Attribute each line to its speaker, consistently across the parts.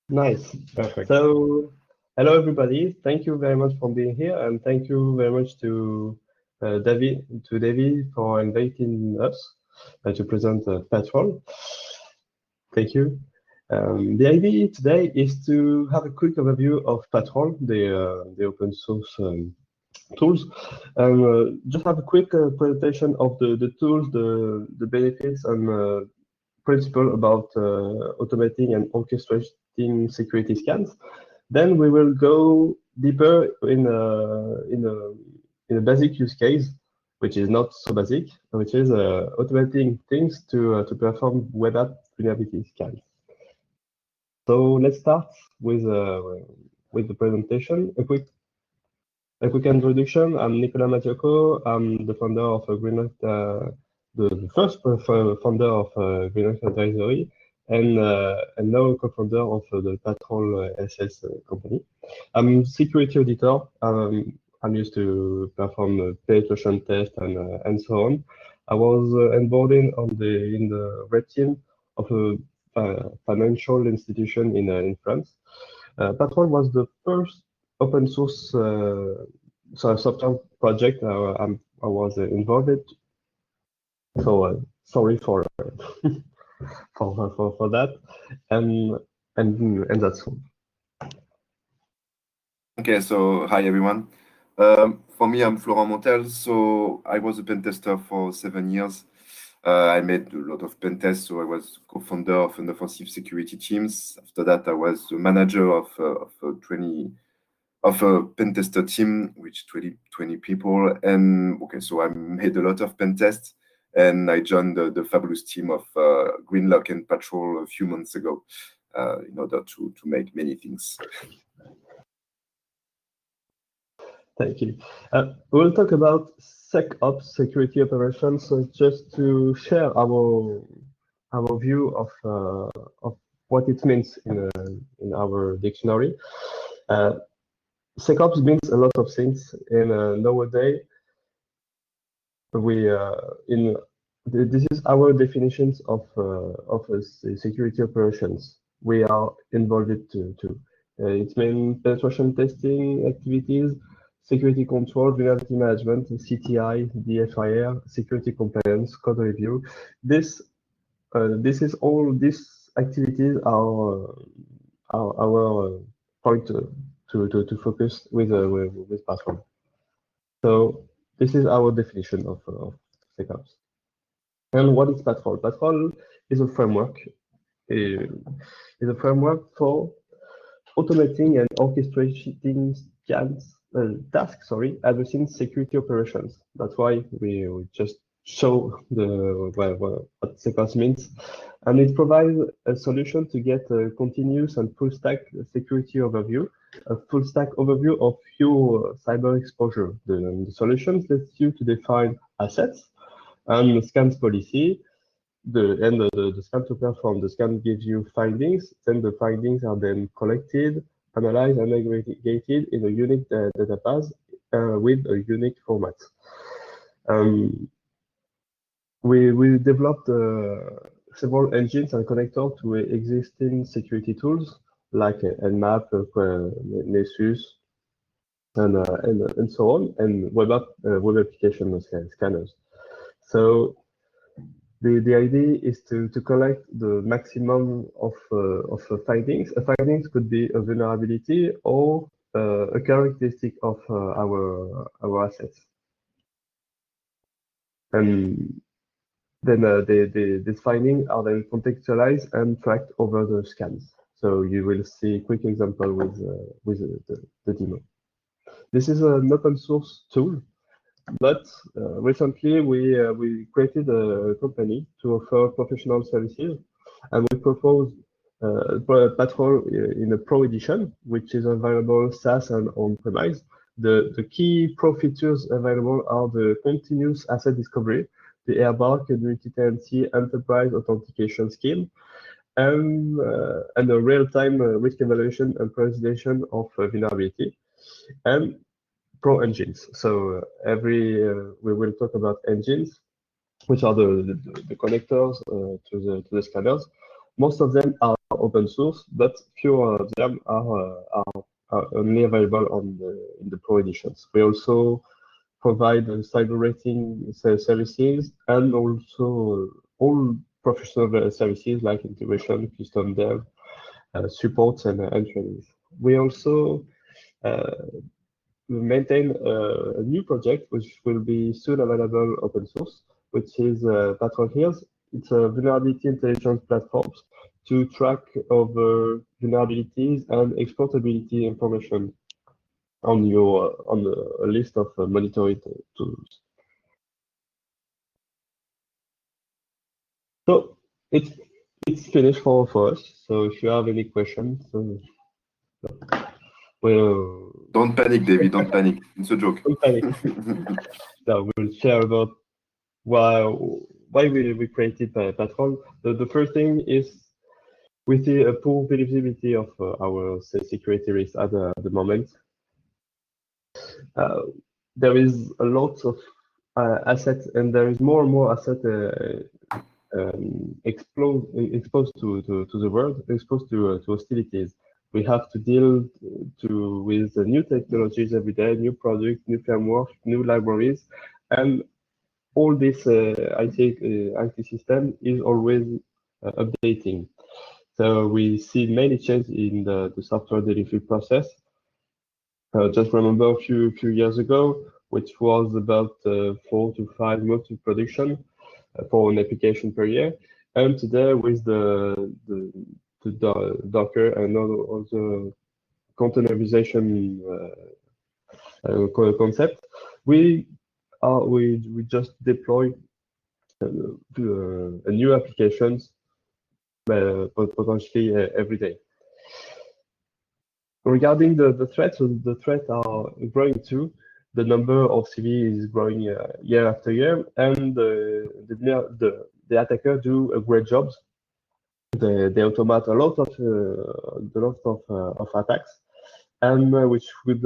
Speaker 1: Nice.
Speaker 2: Perfect.
Speaker 1: So, hello everybody. Thank you very much for being here, and thank you very much to David for inviting us to present PatrOwl. Thank you. The idea today is to have a quick overview of PatrOwl, the open source tools, and just have a quick presentation of the tools, the benefits, and principle about automating and orchestrating security scans. Then we will go deeper in a basic use case, which is not so basic, which is automating things to perform web app vulnerability scans. So let's start with the presentation. A quick introduction. I'm Nicolas Mattiocco. I'm the founder of Greenlight, the first founder of Greenlight Advisory, and now co-founder of the PatrOwl SS company. I'm security auditor. I'm used to perform penetration tests and so on. I was onboarded in the red team of a financial institution in France. PatrOwl was the first open source software project I was involved in. So sorry for for that, and and that's all.
Speaker 3: Okay, so hi everyone. For me, I'm Florent Montel. So I was a pen tester for 7 years. I made a lot of pen tests. So I was co-founder of an offensive security teams. After that, I was the manager of a pen tester team, which 20 people. And okay, so I made a lot of pen tests, and I joined the fabulous team of Greenlock and PatrOwl a few months ago in order to make many things.
Speaker 1: Thank you. We'll talk about SecOps, security operations, so just to share our view of what it means in our dictionary. SecOps means a lot of things, and nowadays this is our definitions of security operations. We are involved to. It means penetration testing activities, security control, vulnerability management, CTI, DFIR, security compliance, code review. This is all these activities are our point to focus with PatrOwl. So this is our definition of SecOps. And what is PatrOwl? PatrOwl is a framework. Is a framework for automating and orchestrating tasks, addressing security operations. That's why we just show what SecOps means. And it provides a solution to get a continuous and full stack security overview, a full stack overview of your cyber exposure. The solutions lets you to define assets and scans policy, the scan to perform. The scan gives you findings, then the findings are then collected, analyzed, and aggregated in a unique database with a unique format. We developed several engines and connectors to existing security tools like Nmap, Nessus, and so on, and web application scanners. So the idea is to collect the maximum of findings. Findings could be a vulnerability or a characteristic of our assets. And then these findings are then contextualized and tracked over the scans. So you will see a quick example with the demo. This is an open source tool, but recently we created a company to offer professional services, and we propose PatrOwl in a Pro edition, which is available SaaS and on-premise. The key Pro features available are the continuous asset discovery, the Airbar multi-tenancy enterprise authentication scheme, and a real-time risk evaluation and presentation of vulnerability, and Pro engines. So we will talk about engines, which are the connectors to the scanners. Most of them are open source, but fewer of them are only available in the pro editions. We also provide cyber rating services and also all professional services like integration, custom dev, support, and trainings. We also maintain a new project which will be soon available open source, which is PatrOwl. It's a vulnerability intelligence platform to track over vulnerabilities and exploitability information on a list of monitoring tools. So it's finished for us. So if you have any questions, well,
Speaker 3: don't panic, David. Don't panic. It's a joke.
Speaker 1: Don't panic. Now we'll share about why we created PatrOwl. The first thing is we see a poor visibility of our security risks at the moment. There is a lot of assets, and there is more and more assets exposed to the world, exposed to hostilities. We have to deal with new technologies every day, new products, new frameworks, new libraries, and all this IT system is always updating. So we see many changes in the software delivery process. Just remember a few years ago, which was about 4 to 5 months of production for an application per year, and today with the Docker and other containerization concept, we just deploy a new applications potentially every day. Regarding the threats, so the threats are growing too. The number of CV is growing year after year, and the attackers do a great job. They automate a lot of attacks, and which could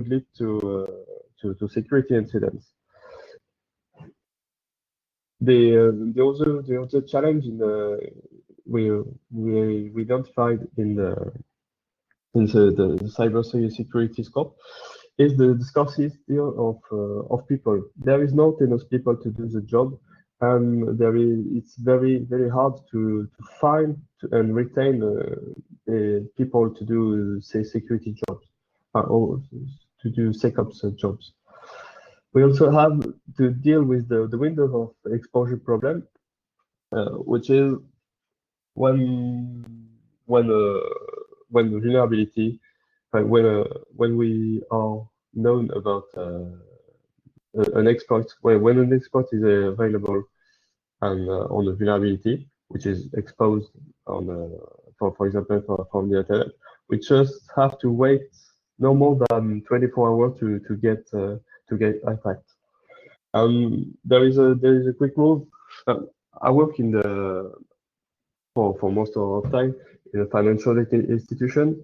Speaker 1: lead to security incidents. The other challenge we identified in the cyber security scope is the scarcity of people. There is not enough people to do the job, and it's very hard to find and retain people to do security jobs or to do SecOps jobs. We also have to deal with the window of exposure problem, which is when vulnerability, when we are known about an exploit, when an exploit is available and on a vulnerability which is exposed on for example from the internet, we just have to wait no more than 24 hours to get attacked. There is a quick move. I work in the for most of our time in a financial institution.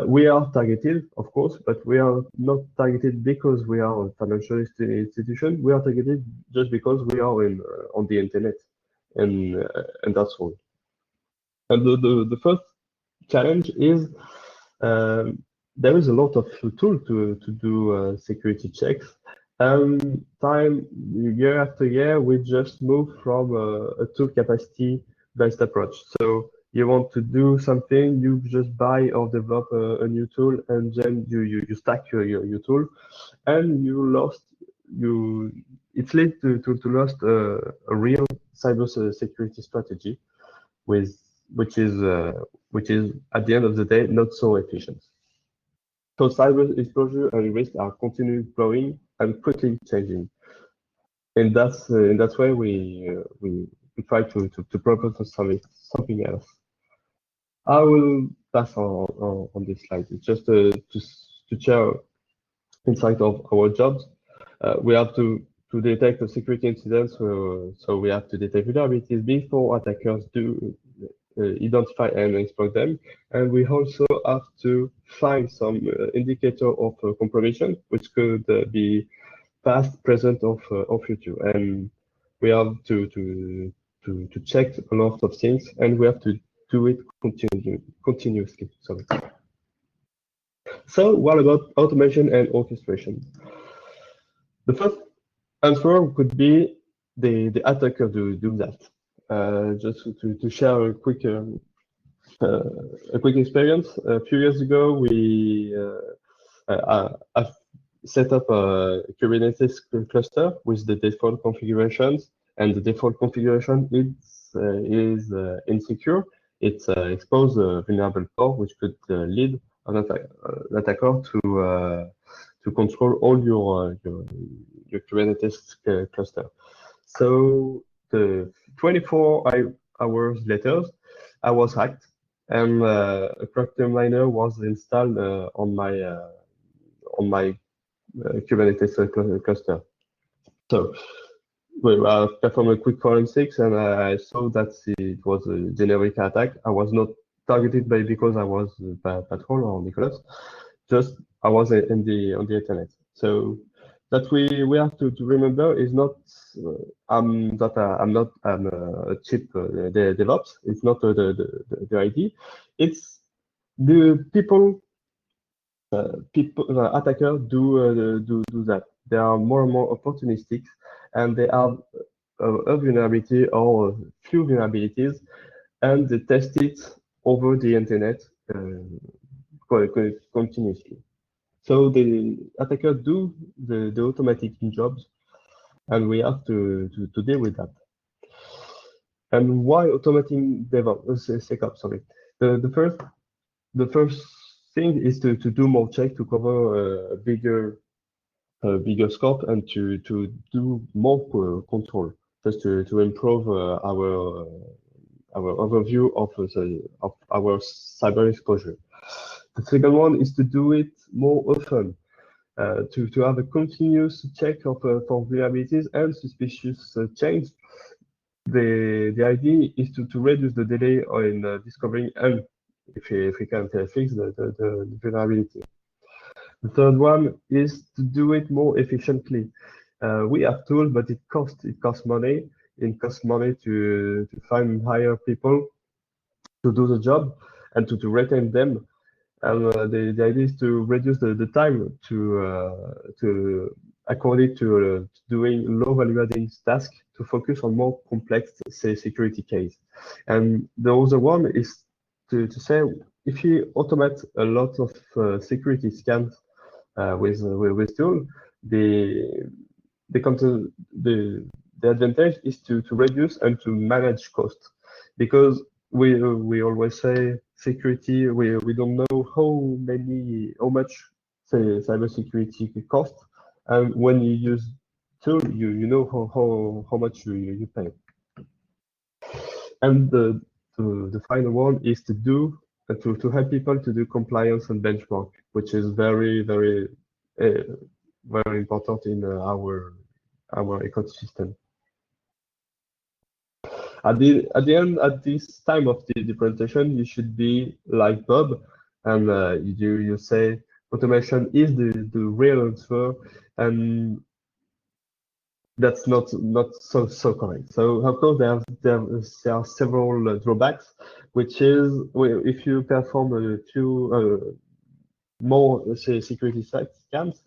Speaker 1: We are targeted, of course, but we are not targeted because we are a financial institution. We are targeted just because we are on the internet, and that's all. And the first challenge is there is a lot of tools to do security checks. Year after year, we just move from a tool capacity based approach. So you want to do something, you just buy or develop a new tool, and then you stack your tool, and it's led to lost a real cyber security strategy, which is at the end of the day not so efficient. So cyber exposure and risk are continually growing and quickly changing, and that's why we try to propose something else. I will pass on this slide. It's just to share insight of our jobs. We have to detect a security incidents, so we have to detect vulnerabilities before attackers do identify and exploit them, and we also have to find some indicator of compromission, which could be past, present, or future, and we have to to check a lot of things, and we have to do it continuously. Sorry. So what about automation and orchestration? The first answer could be the attacker do that. Just to share a quick experience. A few years ago, I set up a Kubernetes cluster with the default configurations, and the default configuration is insecure. It exposes a vulnerable core, which could lead an attacker to control all your Kubernetes cluster. So the 24 hours later, I was hacked, and a cluster miner was installed on my Kubernetes cluster. So we performed a quick forensics, and I saw that it was a generic attack. I was not targeted because I was PatrOwl or Nicolas. Just I was on the internet. So that we have to remember is not I'm not a cheap DevOps. It's not the ID. It's the people attackers do that. They are more and more opportunistic, and they have a vulnerability or a few vulnerabilities, and they test it over the internet continuously. So the attackers do the automatic jobs, and we have to deal with that. And why automating SecOps? Sorry, the first thing is to do more check to cover a bigger scope and to do more control, just to improve our overview of our cyber exposure. The second one is to do it more often, to have a continuous check of for vulnerabilities and suspicious change. The idea is to reduce the delay in discovering and if we can fix the vulnerability. The third one is to do it more efficiently. We have tools, but it costs money. It costs money to find hire people to do the job and to retain them. And the idea is to reduce the time to according to doing low value adding tasks to focus on more complex security case. And the other one is to say if you automate a lot of security scans with tool, the advantage is to reduce and to manage cost, because we always say security, we don't know how much cybersecurity could cost, and when you use tool you know how much you pay. And the final one is to help people to do compliance and benchmark, which is very important in our ecosystem. At this time of the presentation, you should be like Bob, and you say automation is the real answer, and that's not so correct. So of course there are several drawbacks, which is if you perform a few more security scans,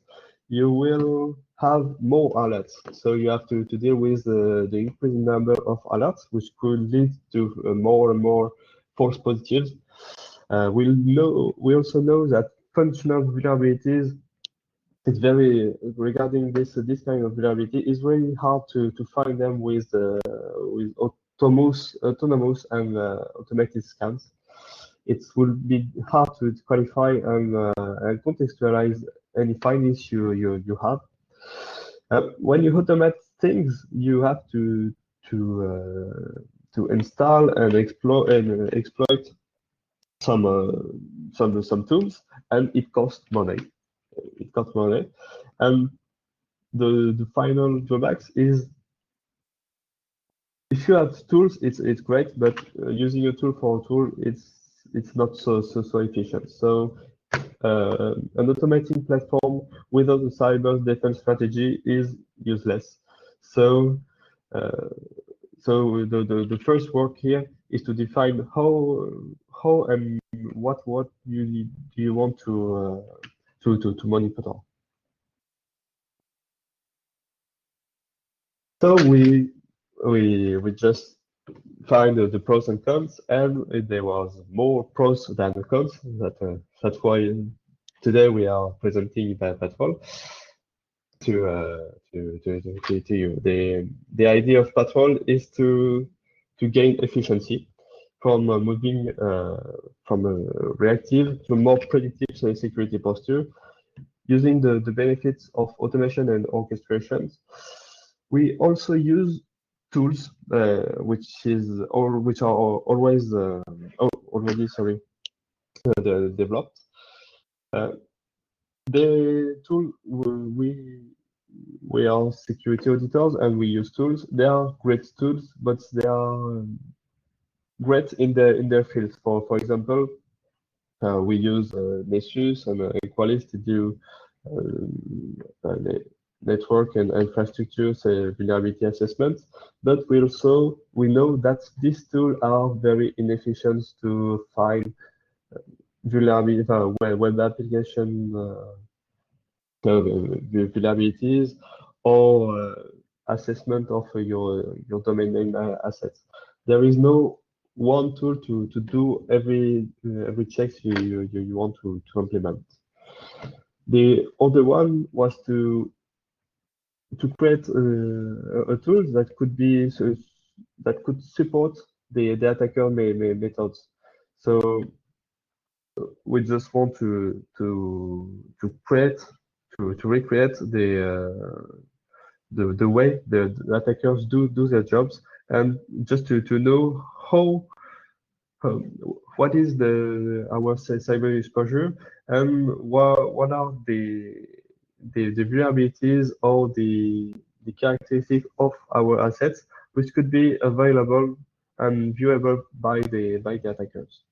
Speaker 1: you will have more alerts. So you have to deal with the increasing number of alerts, which could lead to more and more false positives. We also know that functional vulnerabilities, it's very regarding this kind of vulnerability, is very hard to find them with autonomous and automated scans. It will be hard to qualify and contextualize any findings you have. When you automate things, you have to install and exploit some tools, and it costs money. And the final drawbacks is if you have tools, it's great, but using a tool for a tool, it's not so efficient. So an automating platform without a cyber defense strategy is useless. So So the first work here is to define how and what do you want to monitor. So we just find the pros and cons, and there was more pros than the cons. That's why today we are presenting PatrOwl to you. The idea of PatrOwl is to gain efficiency from moving from a reactive to a more predictive security posture using the benefits of automation and orchestrations. We also use tools which are always already developed. The tool we are security auditors and we use tools. They are great tools, but they are great in their fields. For example, we use Nessus and Equalis to do network and infrastructure vulnerability assessments, but we know that these tools are very inefficient to find vulnerability web application vulnerabilities or assessment of your domain name assets. There is no one tool to do every checks you want to implement. The other one was to create a tool that could support the attacker methods. So we just want to recreate the way the attackers do their jobs, and just to know how what is our cyber exposure and what are the vulnerabilities or the characteristics of our assets which could be available and viewable by the attackers.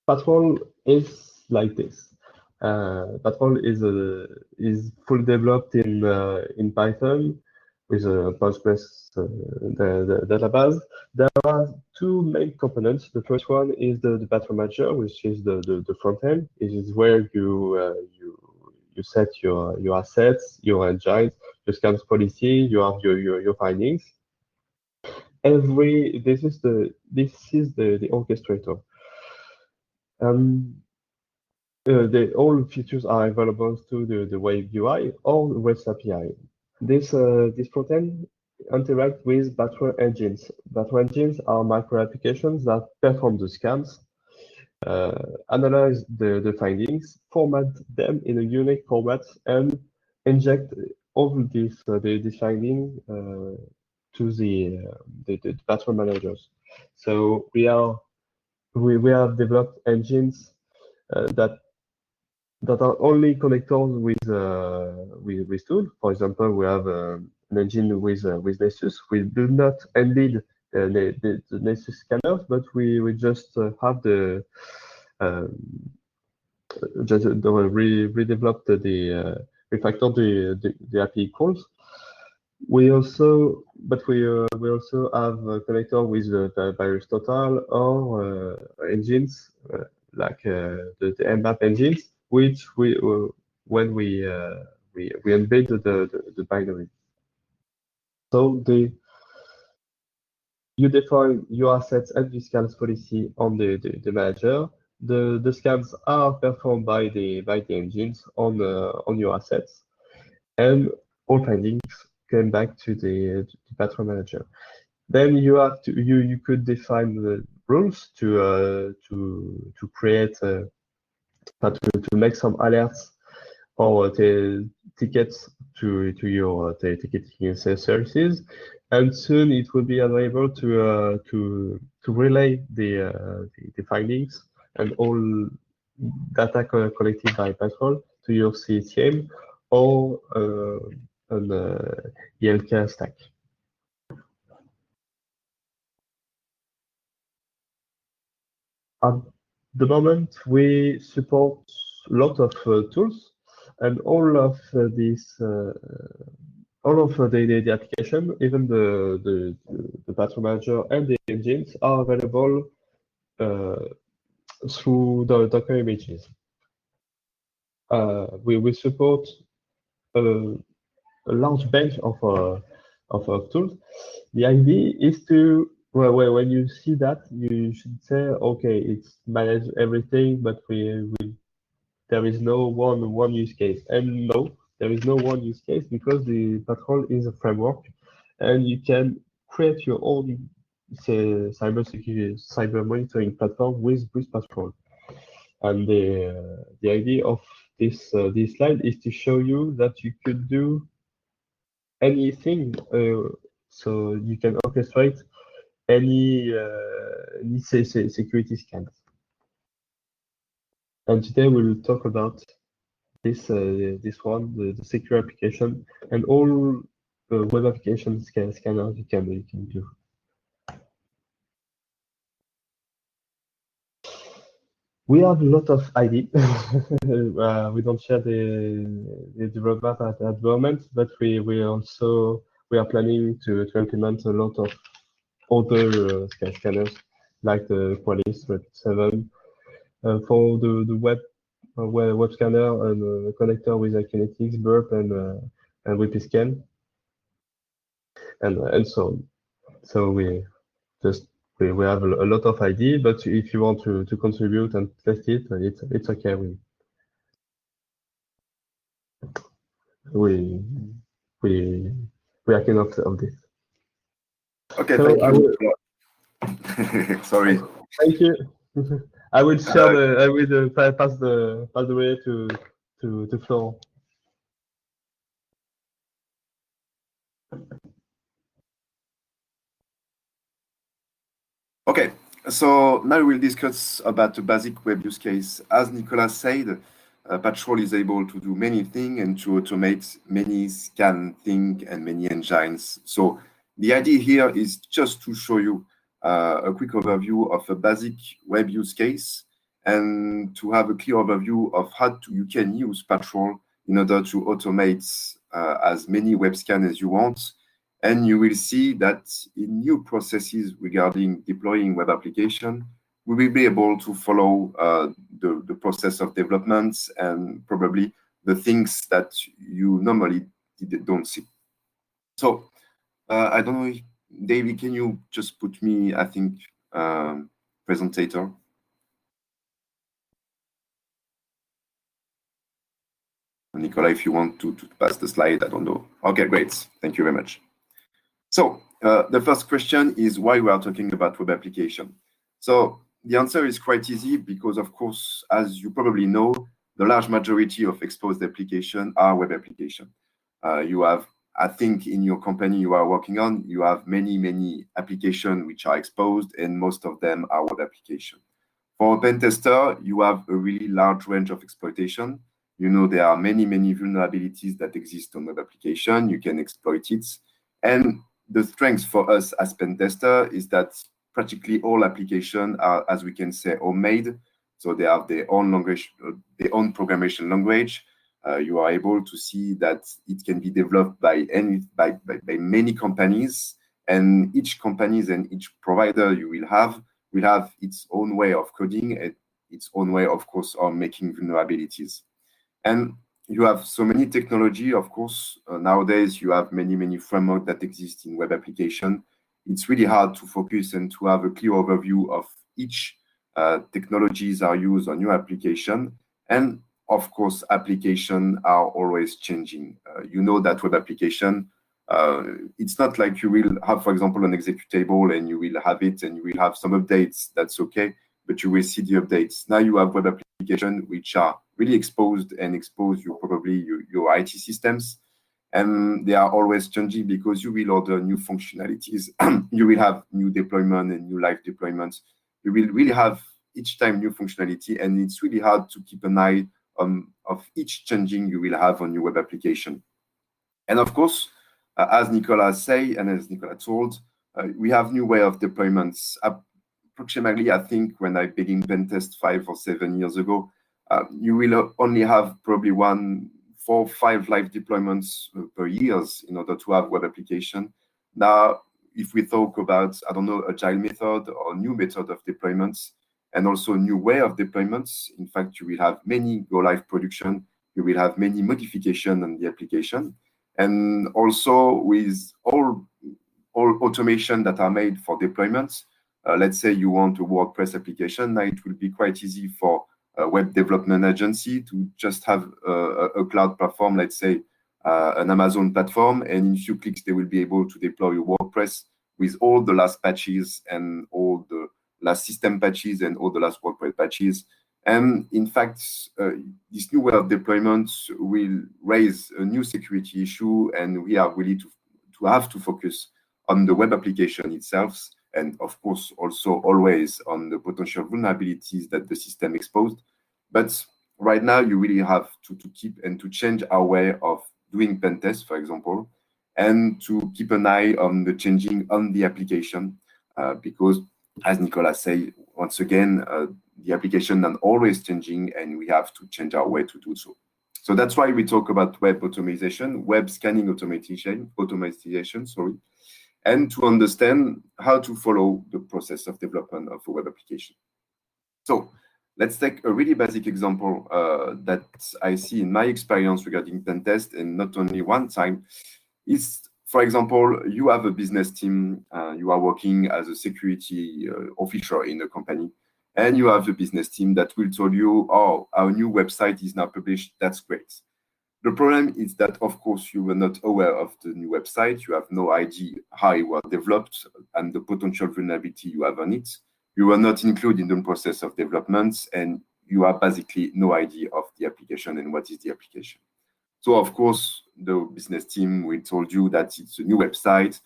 Speaker 1: PatrOwl is like this. PatrOwl is fully developed in Python with a Postgres database. There are two main components. The first one is the PatrOwl manager, which is the front end. It is where you set your assets, your engines, your scans policy, you have your findings. This is the orchestrator. All features are available through the Wave UI or the REST API. This front-end interact with PatrOwl engines. PatrOwl engines are micro applications that perform the scans, analyze the findings, format them in a unique format, and inject all these findings to the PatrOwl managers. So we have developed engines that are only connectors with tools. For example, we have an engine with Nessus. We do not embed the Nessus scanners, but we just have redeveloped refactor the API calls. We also have a connector with the VirusTotal or engines like the Mmap engines, which when we embed the binary. So you define your assets and the scans policy on the manager. The scans are performed by the engines on your assets, and all findings come back to the PatrOwl manager. Then you could define the rules to create to make some alerts or tickets to your ticketing services, and soon it will be available to relay the findings and all data collected by PatrOwl to your CTM or an ELK stack. At the moment, we support a lot of tools. And all of the application, even the patrol manager and the engines are available through the Docker images. We support a large bench of tools. The idea is to, well, when you see that, you should say, okay, it's manage everything, but there is no one use case. And no, there is no one use case because the PatrOwl is a framework, and you can create your own cyber monitoring platform with PatrOwl. And the idea of this slide is to show you that you could do anything. So you can orchestrate any security scans. And today we'll talk about this one, the secure application, and all web application scanners you can do. We have a lot of ID. We don't share the roadmap at the moment, but we are planning to implement a lot of other scanners like the Qualys, Rapid7, for the web scanner and connector with Kinetics, Burp, and WPScan, and so on. So we have a lot of ID, but if you want to contribute and test it, it's okay. We are king of this.
Speaker 3: Okay,
Speaker 1: so
Speaker 3: thank you. Sorry.
Speaker 1: Thank you. I will share I will pass the way to Florent.
Speaker 3: Okay, so now we'll discuss about the basic web use case. As Nicolas said, PatrOwl is able to do many things and to automate many scan things and many engines. So the idea here is just to show you a quick overview of a basic web use case and to have a clear overview of how you can use PatrOwl in order to automate as many web scans as you want. And you will see that in new processes regarding deploying web application, we will be able to follow the process of development and probably the things that you normally don't see. So I don't know, David, can you just put me, I think, presentator? Nicolas, if you want to pass the slide, I don't know. Okay, great. Thank you very much. So the first question is why we are talking about web application. So the answer is quite easy because, of course, as you probably know, the large majority of exposed applications are web applications. You have, I think, in your company you are working on, you have many applications which are exposed, and most of them are web applications. For a pen tester, you have a really large range of exploitation. You know, there are many vulnerabilities that exist on web application. You can exploit it. And the strength for us as pen tester is that practically all applications are, as we can say, homemade. So they have their own language, their own programmation language. You are able to see that it can be developed by many companies, and each companies and each provider you will have its own way of coding and its own way, of course, of making vulnerabilities. And you have so many technology, of course. Nowadays, you have many frameworks that exist in web application. It's really hard to focus and to have a clear overview of each technologies are used on your application. And of course, applications are always changing. You know that web application, it's not like you will have, for example, an executable and you will have it and you will have some updates. That's okay, but you will see the updates. Now you have web applications which are really exposed and expose your IT systems, and they are always changing because you will order new functionalities. You will have new deployment and new live deployments. You will really have each time new functionality, and it's really hard to keep an eye on of each changing you will have on your web application. And of course, as Nicolas said, and as Nicolas told, we have new way of deployments. Approximately, I think when I began pen test 5 or 7 years ago, you will only have probably 1 4-5 live deployments per year in order to have web application. Now, if we talk about, I don't know, agile method or new method of deployments, and also new way of deployments, in fact, you will have many go live production, you will have many modifications on the application, and also with all automation that are made for deployments. Let's say you want a WordPress application, now it will be quite easy for a web development agency to just have a cloud platform, let's say an Amazon platform, and in a few clicks they will be able to deploy a WordPress with all the last patches and all the last system patches and all the last WordPress patches. And in fact, this new way of deployment will raise a new security issue, and we are really to have to focus on the web application itself, and of course also always on the potential vulnerabilities that the system exposed. But right now you really have to keep and to change our way of doing pen tests, for example, and to keep an eye on the changing on the application, because as Nicolas said, once again, the application is always changing, and we have to change our way to do so. So that's why we talk about web automation, web scanning automation, sorry, and to understand how to follow the process of development of a web application. So let's take a really basic example that I see in my experience regarding pen test, and not only one time. Is, for example, you have a business team, you are working as a security officer in a company, and you have a business team that will tell you, oh, our new website is now published, that's great. The problem is that, of course, you were not aware of the new website, you have no idea how it was developed and the potential vulnerability you have on it. You were not included in the process of development, and you have basically no idea of the application and what is the application. So, of course, the business team will tell you that it's a new website.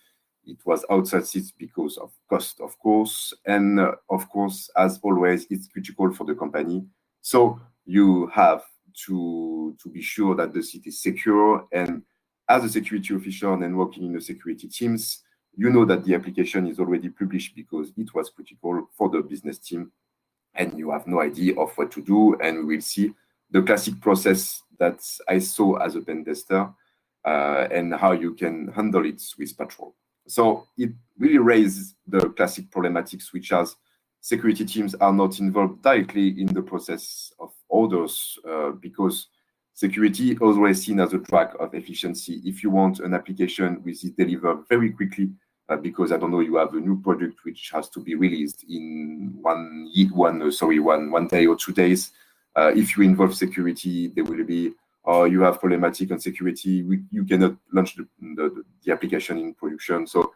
Speaker 3: It was outsourced because of cost, of course. And of course, as always, it's critical for the company. So you have to be sure that the site is secure. And as a security officer and working in the security teams, you know that the application is already published because it was critical for the business team. And you have no idea of what to do. And we will see the classic process that I saw as a pen tester, and how you can handle it with PatrOwl. So it really raises the classic problematics, which as security teams are not involved directly in the process of others, because security is always seen as a drag of efficiency. If you want an application which is delivered very quickly, because I don't know, you have a new product which has to be released in one day or 2 days. If you involve security, there will be, or you have problematic on security, you cannot launch the application in production. So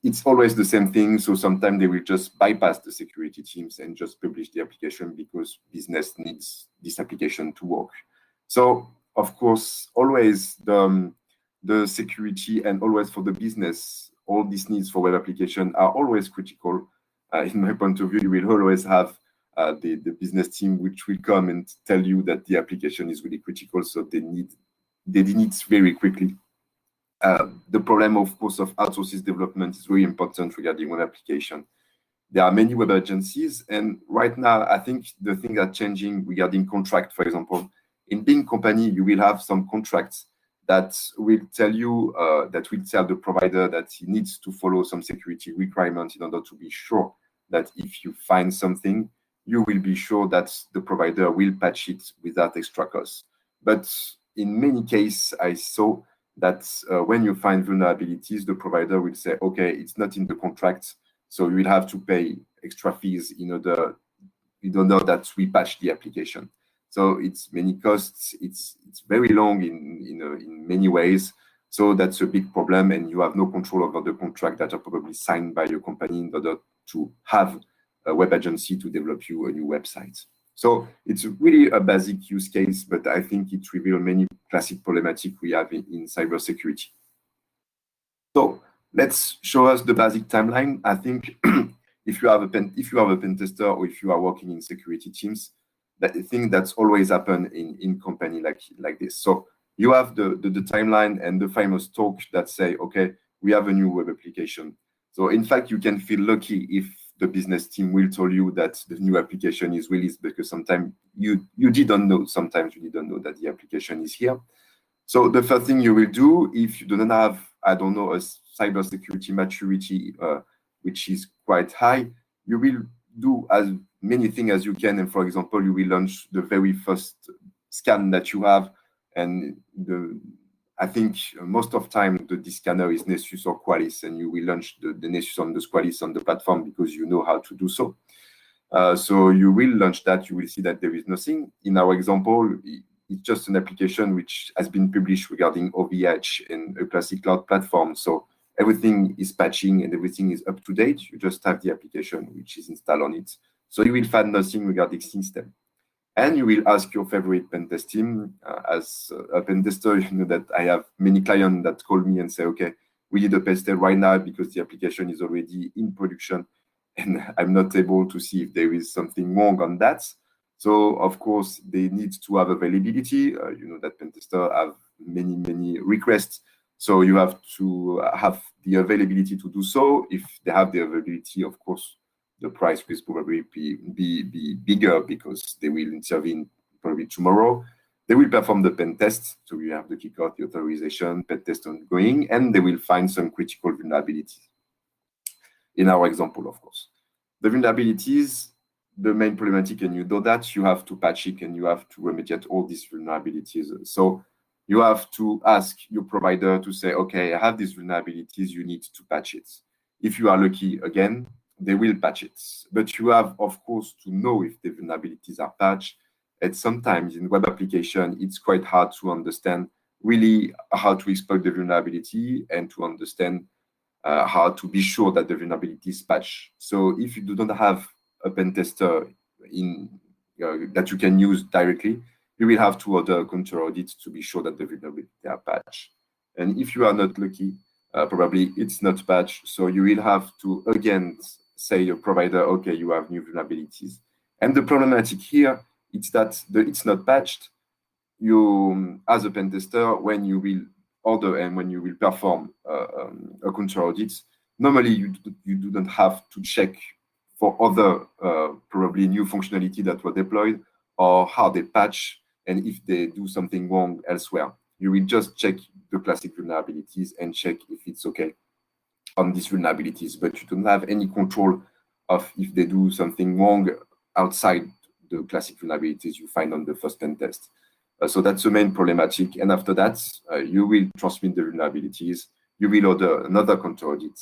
Speaker 3: it's always the same thing. So sometimes they will just bypass the security teams and just publish the application because business needs this application to work. So of course, always the security and always for the business, all these needs for web application are always critical. In my point of view, you will always have the business team which will come and tell you that the application is really critical, so they need it very quickly. The problem, of course, of outsourced development is very important regarding web application. There are many web agencies, and right now, I think the thing that's changing regarding contract, for example, in being company, you will have some contracts that will tell you, that will tell the provider that he needs to follow some security requirements in order to be sure that if you find something, you will be sure that the provider will patch it without extra cost. But in many cases, I saw that when you find vulnerabilities, the provider will say, okay, it's not in the contract, so you will have to pay extra fees in order that we patch the application. So it's many costs, it's very long in many ways. So that's a big problem, and you have no control over the contract that are probably signed by your company in order to have a web agency to develop you a new website. So it's really a basic use case, but I think it reveals many classic problematic we have in cybersecurity. So let's show us the basic timeline. I think if you have a pen tester, or if you are working in security teams, that the thing that's always happened in company like this. So you have the timeline and the famous talk that say, okay, we have a new web application. So in fact, you can feel lucky if the business team will tell you that the new application is released, because sometimes you didn't know, sometimes you didn't know that the application is here. So the first thing you will do, if you do not have, I don't know, a cybersecurity maturity which is quite high, you will do as many things as you can. And for example, you will launch the very first scan that you have. And I think most of time the scanner is Nessus or Qualys, and you will launch the Nessus on the Qualys on the platform because you know how to do so. So you will launch that, you will see that there is nothing. In our example, it's just an application which has been published regarding OVH in a classic cloud platform. So everything is patching and everything is up to date. You just have the application which is installed on it. So you will find nothing regarding system. And you will ask your favorite pen test team. As a pen tester, you know that I have many clients that call me and say, okay, we need a pen test right now because the application is already in production and I'm not able to see if there is something wrong on that. So of course, they need to have availability. You know that pen tester have many requests. So you have to have the availability to do so. If they have the availability, of course, the price will probably be bigger because they will intervene probably tomorrow. They will perform the pen test. So you have the kickoff, the authorization, pen test ongoing, and they will find some critical vulnerabilities. In our example, of course. The vulnerabilities, the main problematic, and you know that, you have to patch it and you have to remediate all these vulnerabilities. So you have to ask your provider to say, okay, I have these vulnerabilities, you need to patch it. If you are lucky, again, they will patch it. But you have, of course, to know if the vulnerabilities are patched. And sometimes in web application, it's quite hard to understand really how to exploit the vulnerability and to understand how to be sure that the vulnerability is patched. So if you do not have a pen tester that you can use directly, you will have to order a counter audit to be sure that the vulnerability are patched. And if you are not lucky, probably it's not patched. So you will have to, again, say your provider, okay, you have new vulnerabilities. And the problematic here is that it's not patched. You, as a pen tester, when you will order and when you will perform a counter audit, normally you do not have to check for other probably new functionality that were deployed or how they patch and if they do something wrong elsewhere. You will just check the classic vulnerabilities and check if it's okay on these vulnerabilities, but you don't have any control of if they do something wrong outside the classic vulnerabilities you find on the first pen test. So that's the main problematic. And after that, you will transmit the vulnerabilities. You will order another counter audit.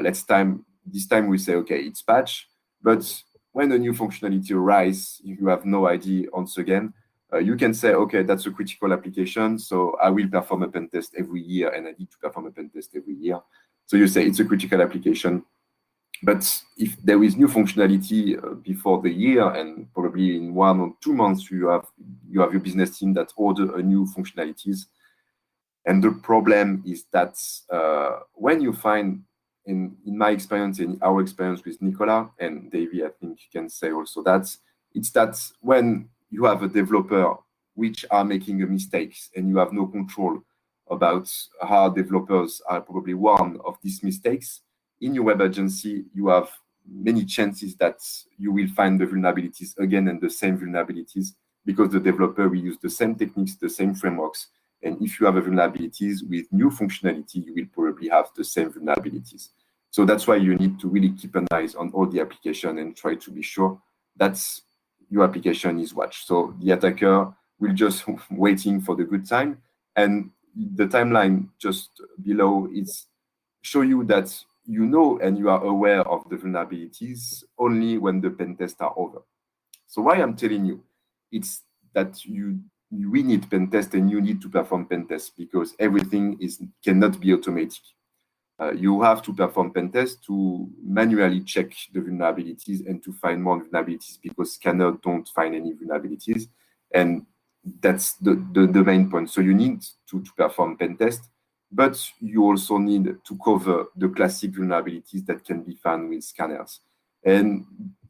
Speaker 3: This time we say, okay, it's patched. But when a new functionality arises, you have no idea once again, you can say, okay, that's a critical application. So I will perform a pen test every year and I need to perform a pen test every year. So you say it's a critical application. But if there is new functionality before the year, and probably in 1 or 2 months, you have your business team that order a new functionalities. And the problem is that when you find, in my experience, in our experience with Nicolas, and Davey, I think can say also that, it's that when you have a developer which are making a mistakes and you have no control about how developers are probably one of these mistakes, in your web agency, you have many chances that you will find the vulnerabilities again and the same vulnerabilities because the developer will use the same techniques, the same frameworks. And if you have a vulnerabilities with new functionality, you will probably have the same vulnerabilities. So that's why you need to really keep an eye on all the application and try to be sure that your application is watched. So the attacker will just waiting for the good time. And the timeline just below is show you that you know and you are aware of the vulnerabilities only when the pen tests are over. So why I'm telling you, it's that we need pen test and you need to perform pen test because everything cannot be automatic. You have to perform pen test to manually check the vulnerabilities and to find more vulnerabilities because scanner don't find any vulnerabilities. And that's the main point. So you need to perform pen test, but you also need to cover the classic vulnerabilities that can be found with scanners. And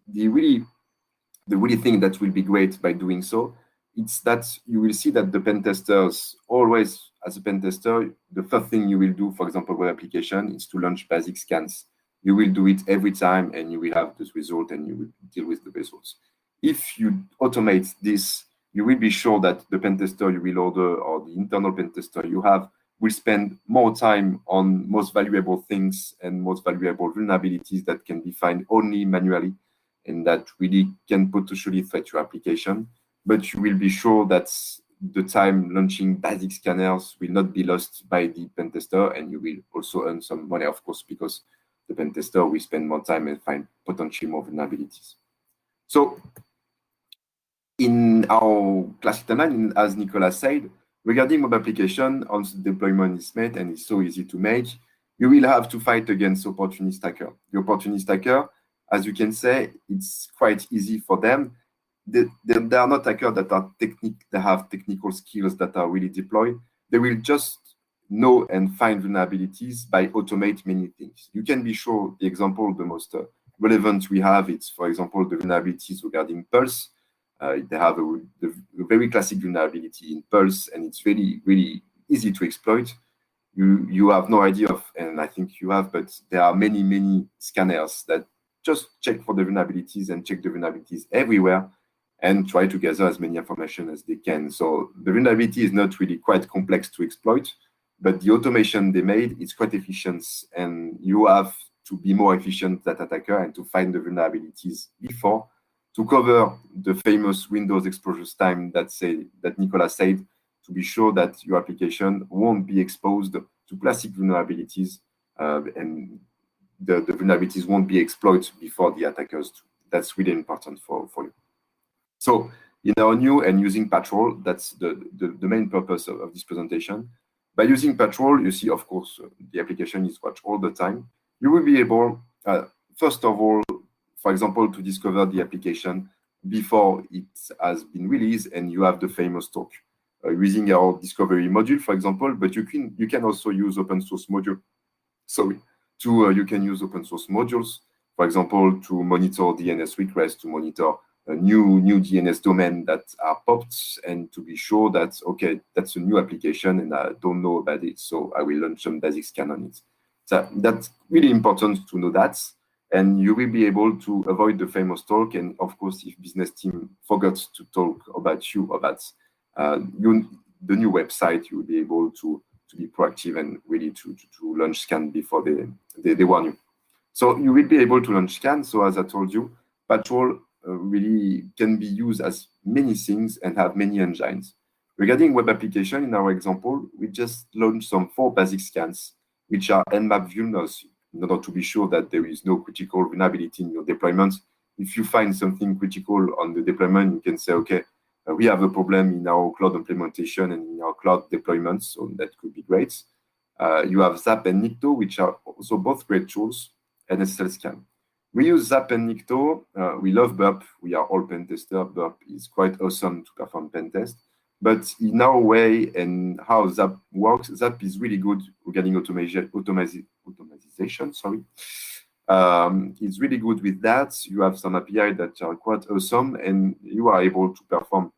Speaker 3: the really thing that will be great by doing so, it's that you will see that the pen testers always, as a pen tester, the first thing you will do, for example, web application, is to launch basic scans. You will do it every time and you will have this result and you will deal with the results. If you automate this you will be sure that the pen tester you will order or the internal pen tester you have will spend more time on most valuable things and most valuable vulnerabilities that can be found only manually and that really can potentially threat your application. But you will be sure that the time launching basic scanners will not be lost by the pen tester, and you will also earn some money, of course, because the pen tester will spend more time and find potentially more vulnerabilities. So in our classic timeline, as Nicolas said, regarding web application, once the deployment is made and it's so easy to make, you will have to fight against opportunist hacker. The opportunist hacker, as you can say, it's quite easy for them. They are not hackers that are they have technical skills that are really deployed. They will just know and find vulnerabilities by automate many things. You can be sure the example, the most relevant we have, it's, for example, the vulnerabilities regarding Pulse. They have a very classic vulnerability in Pulse, and it's really, really easy to exploit. You have no idea of, and I think you have, but there are many, many scanners that just check for the vulnerabilities and check the vulnerabilities everywhere and try to gather as many information as they can. So the vulnerability is not really quite complex to exploit, but the automation they made is quite efficient, and you have to be more efficient than attacker and to find the vulnerabilities before to cover the famous Windows exposure time that Nicolas said, to be sure that your application won't be exposed to classic vulnerabilities and the vulnerabilities won't be exploited before the attackers do. That's really important for you. So in our new and using PatrOwl, that's the main purpose of this presentation. By using PatrOwl, you see, of course, the application is watched all the time. You will be able, first of all, for example, to discover the application before it has been released, and you have the famous talk using our discovery module, for example. But you can also use open source module. Sorry, you can use open source modules, for example, to monitor DNS requests, to monitor a new DNS domain that are popped, and to be sure that, okay, that's a new application and I don't know about it, so I will launch some basic scan on it. So that's really important to know that, and you will be able to avoid the famous talk. And of course, if business team forgets to talk about you about the new website, you will be able to be proactive and really to launch scan before they warn you. So you will be able to launch scan. So as I told you, PatrOwl really can be used as many things and have many engines. Regarding web application, in our example, we just launched some 4 basic scans, which are Nmap vulners, in order to be sure that there is no critical vulnerability in your deployment. If you find something critical on the deployment, you can say, okay, we have a problem in our cloud implementation and in our cloud deployments, so that could be great. You have Zap and Nikto, which are also both great tools, and SSL scan. We use Zap and Nikto. We love Burp. We are all pen testers. Burp is quite awesome to perform pen test. But in our way and how Zap works, Zap is really good regarding automation. Sorry. It's really good with that. You have some API that are quite awesome, and you are able to perform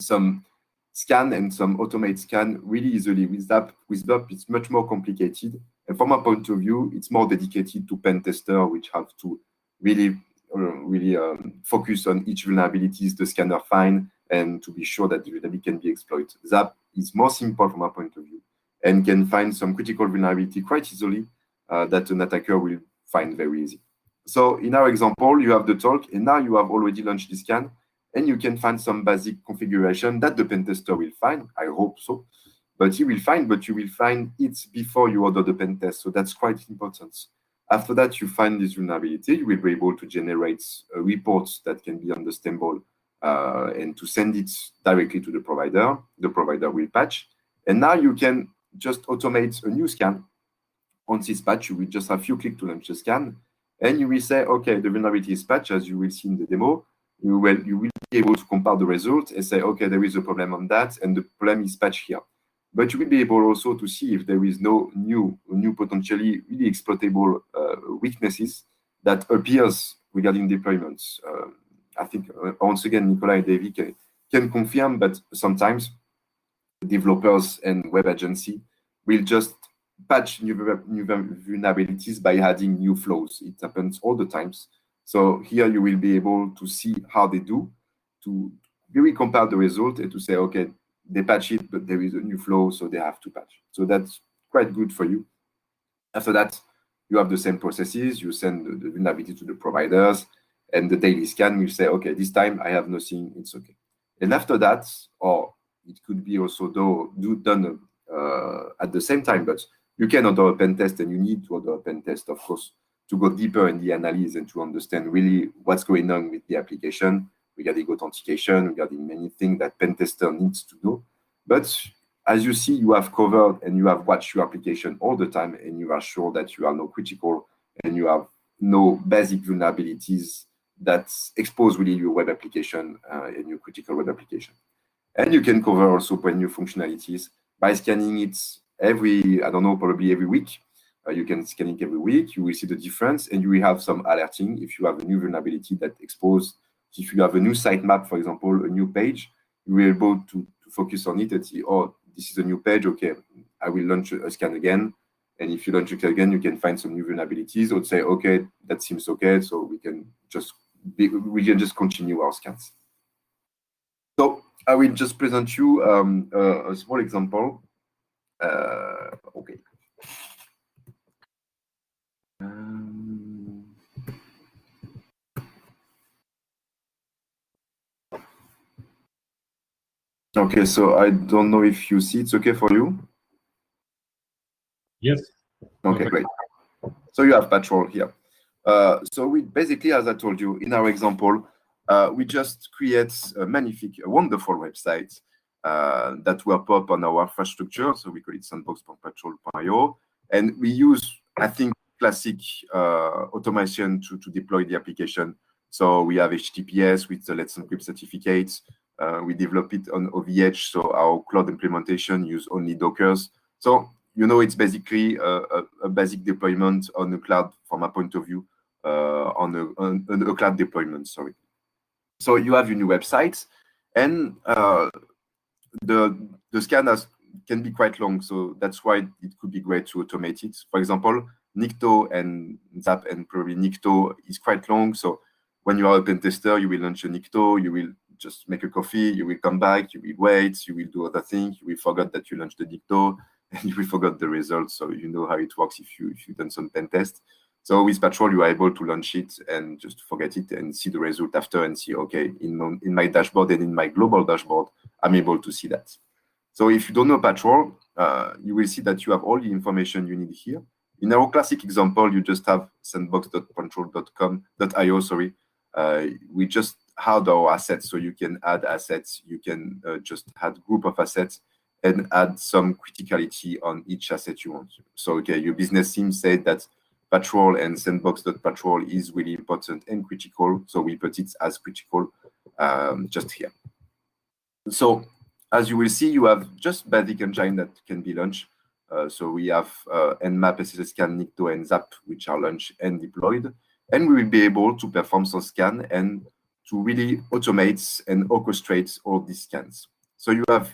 Speaker 3: some scan and some automate scan really easily. With Zap, with Burp, it's much more complicated. And from my point of view, it's more dedicated to pen tester, which have to really focus on each vulnerabilities the scanner find, and to be sure that the vulnerability can be exploited. Zap is more simple from my point of view and can find some critical vulnerability quite easily that an attacker will find very easy. So in our example, you have the talk, and now you have already launched the scan, and you can find some basic configuration that the pen tester will find. I hope so. But you will find it before you order the pen test. So that's quite important. After that, you find this vulnerability. You will be able to generate reports that can be understandable and to send it directly to the provider. The provider will patch. And now you can just automate a new scan. On this patch, you will just have a few clicks to launch the scan. And you will say, okay, the vulnerability is patched, as you will see in the demo. You will be able to compare the results and say, okay, there is a problem on that, and the problem is patched here. But you will be able also to see if there is no new potentially really exploitable weaknesses that appears regarding deployments. I think, once again, Nicolas and David can confirm, but sometimes developers and web agency will just patch new vulnerabilities by adding new flows. It happens all the times. So here you will be able to see how they do, to we will compile the result and to say, okay, they patch it, but there is a new flow, so they have to patch. So that's quite good for you. After that, you have the same processes. You send the vulnerability to the providers, and the daily scan will say, okay, this time I have nothing, it's okay. And after that, or it could be also done at the same time, but you can order a pen test, and you need to order a pen test, of course, to go deeper in the analysis and to understand really what's going on with the application regarding authentication, regarding many things that pen tester needs to know. But as you see, you have covered and you have watched your application all the time, and you are sure that you are no critical and you have no basic vulnerabilities that expose really your web application and your critical web application. And you can cover also brand new functionalities by scanning it probably every week. You can scan it every week. You will see the difference, and you will have some alerting if you have a new vulnerability that exposed. If you have a new sitemap, for example, a new page, you will be able to focus on it and see, oh, this is a new page. Okay, I will launch a scan again. And if you launch a scan again, you can find some new vulnerabilities or say, okay, that seems okay. So we can just continue our scans. So I will just present you a small example. Okay. Okay, so I don't know if you see it's okay for you.
Speaker 2: Yes.
Speaker 3: Okay, great. So you have PatrOwl here. So we basically, as I told you in our example, we just create a wonderful website that will pop on our infrastructure. So we call it sandbox.patrol.io. And we use, I think, classic automation to deploy the application. So we have HTTPS with the Let's Encrypt certificates. We develop it on OVH, so our cloud implementation use only Dockers. So, it's basically a basic deployment on the cloud from a point of view, on a cloud deployment, sorry. So you have your new website, and the scan can be quite long, so that's why it could be great to automate it. For example, Nikto and Zap and probably Nikto is quite long, so when you are a pen tester, you will launch a Nikto, you will just make a coffee, you will come back, you will wait, you will do other things, you will forget that you launched the Nikto, and you will forget the results, so you know how it works if you've done some pen test. So with PatrOwl, you are able to launch it and just forget it and see the result after and see, okay, in my dashboard and in my global dashboard, I'm able to see that. So if you don't know PatrOwl, you will see that you have all the information you need here. In our classic example, you just have sandbox.patrol.io, sorry. We just add our assets, so you can add assets. You can just add group of assets and add some criticality on each asset you want. So, okay, your business team said that PatrOwl and sandbox.patrol is really important and critical, so we put it as critical just here. So, as you will see, you have just basic engine that can be launched. So we have Nmap, SSL Scan, Nikto, and Zap, which are launched and deployed. And we will be able to perform some scan and to really automate and orchestrate all these scans. So you have,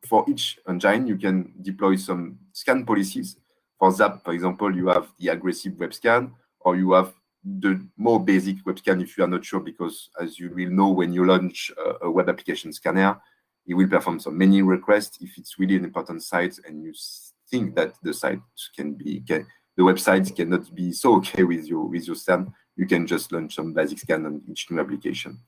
Speaker 3: for each engine, you can deploy some scan policies. For Zap, for example, you have the aggressive web scan, or you have the more basic web scan if you are not sure, because as you will know, when you launch a web application scanner, it will perform some many requests. If it's really an important site and you think that the website cannot be so okay with your scan, you can just launch some basic scan on each new application.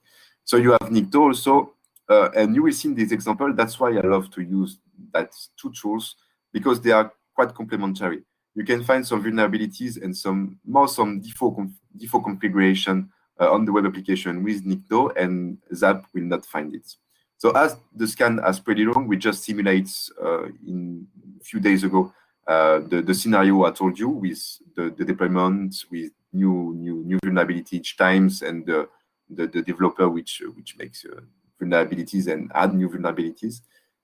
Speaker 3: So you have Nikto also, and you will see in this example, that's why I love to use that two tools, because they are quite complementary. You can find some vulnerabilities and some default configuration on the web application with Nikto, and Zap will not find it. So as the scan is pretty long, we just simulate in a few days ago the scenario I told you with the deployment, with new vulnerability each times, and the developer which makes vulnerabilities and add new vulnerabilities.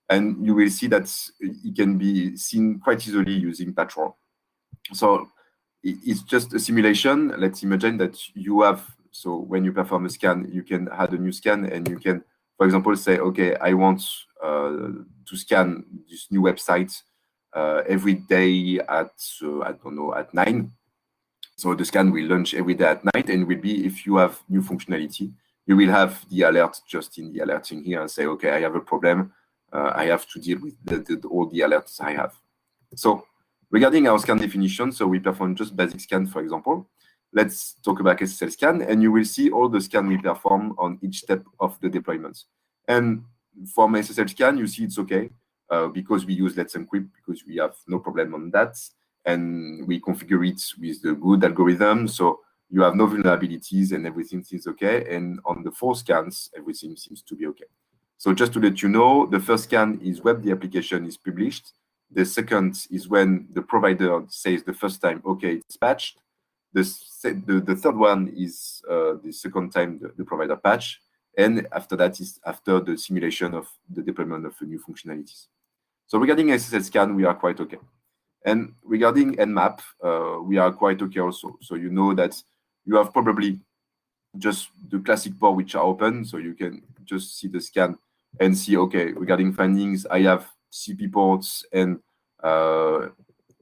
Speaker 3: And you will see that it can be seen quite easily using PatrOwl. So it's just a simulation. Let's imagine that you have, so when you perform a scan, you can add a new scan, and you can, for example, say, okay, I want to scan this new website every day at, I don't know, at 9. So the scan will launch every day at night, and will be if you have new functionality. you will have the alert just in the alerting here and say, okay, I have a problem. I have to deal with all the alerts I have. So regarding our scan definition, so we perform just basic scan, for example. Let's talk about SSL scan, and you will see all the scan we perform on each step of the deployment. And from SSL scan, you see it's okay because we use Let's Encrypt, because we have no problem on that. And we configure it with the good algorithm. So you have no vulnerabilities and everything seems okay. And on the 4 scans, everything seems to be okay. So just to let you know, the first scan is when the application is published. The second is when the provider says the first time, okay, it's patched. The third one is the second time the provider patch. And after that is after the simulation of the deployment of the new functionalities. So regarding SSL scan, we are quite okay. And regarding Nmap, we are quite okay also. So you know that you have probably just the classic port which are open. So you can just see the scan and see, okay, regarding findings, I have CP ports and the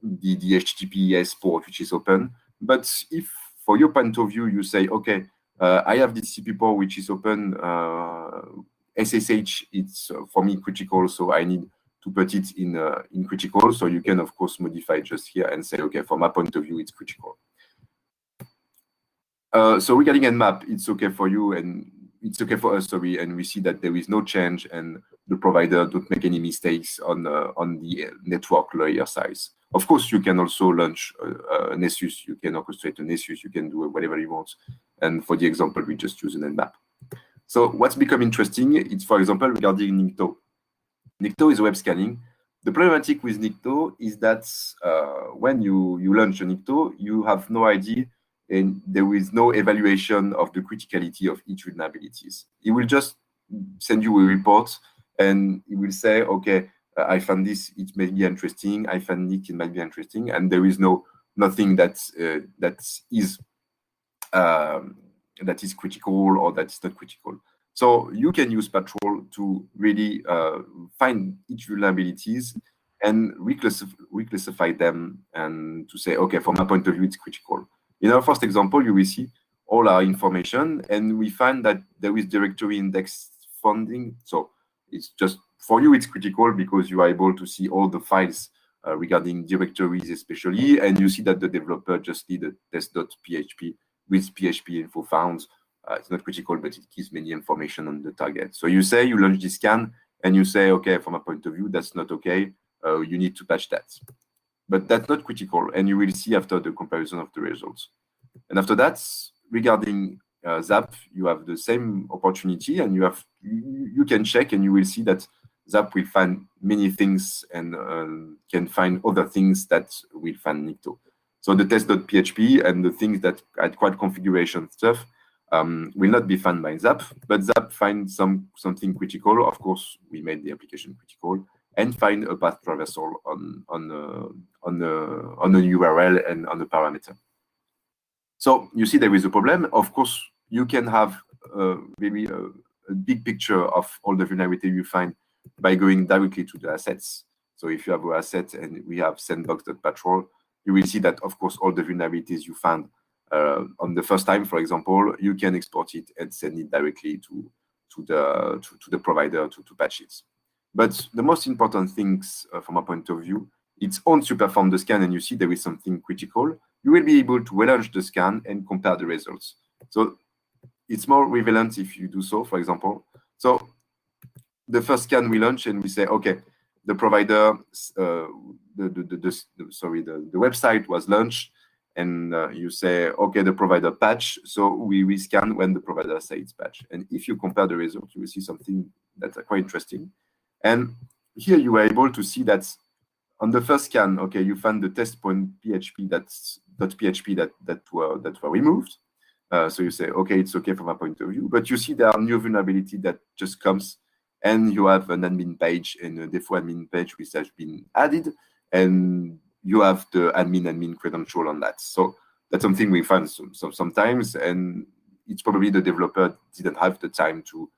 Speaker 3: HTTPS port which is open. But if for your point of view, you say, okay, I have this CP port which is open, SSH, it's for me critical, so I need to put it in critical. So you can, of course, modify just here and say, okay, from my point of view, it's critical. So regarding Nmap, it's okay for you and it's okay for us, sorry, and we see that there is no change and the provider don't make any mistakes on the network layer size. Of course, you can also launch an SUS, you can orchestrate an SUS, you can do whatever you want. And for the example, we just use an Nmap. So what's become interesting, it's for example, regarding Nikto. Nikto is web scanning. The problematic with Nikto is that when you launch a Nikto, you have no idea and there is no evaluation of the criticality of each vulnerabilities. It will just send you a report and it will say, okay, I found this, it may be interesting. I found it might be interesting. And there is nothing that is critical or that is not critical. So you can use PatrOwl to really find each vulnerabilities and reclassify them and to say, okay, from my point of view, it's critical. In our first example, you will see all our information, and we find that there is directory index funding. So it's just, for you, it's critical because you are able to see all the files regarding directories especially, and you see that the developer just did a test.php with PHP info found. It's not critical, but it gives many information on the target. So you say, you launch this scan, and you say, okay, from a point of view, that's not okay. You need to patch that. But that's not critical, and you will see after the comparison of the results. And after that, regarding ZAP, you have the same opportunity, and you can check, and you will see that ZAP will find many things and can find other things that will find Nikto. So the test.php and the things that had quite configuration stuff will not be found by ZAP, but ZAP finds something critical. Of course, we made the application critical, and find a path traversal on a URL and on a parameter. So you see there is a problem. Of course, you can have maybe a big picture of all the vulnerability you find by going directly to the assets. So if you have an asset and we have sandbox.patrol, you will see that, of course, all the vulnerabilities you found on the first time, for example, you can export it and send it directly to the provider to patch it. But the most important things from a point of view, it's once you perform the scan and you see there is something critical, you will be able to relaunch the scan and compare the results. So it's more relevant if you do so, for example. So the first scan we launch and we say, okay, the provider, the website was launched, and you say, okay, the provider patch. So we rescan when the provider says it's patch. And if you compare the results, you will see something that's quite interesting. And here you are able to see that on the first scan, okay, you found the test.php that were removed. So you say, okay, it's okay from a point of view, but you see there are new vulnerability that just comes, and you have an admin page and a default admin page which has been added, and you have the admin credential on that. So that's something we find sometimes, and it's probably the developer didn't have the time to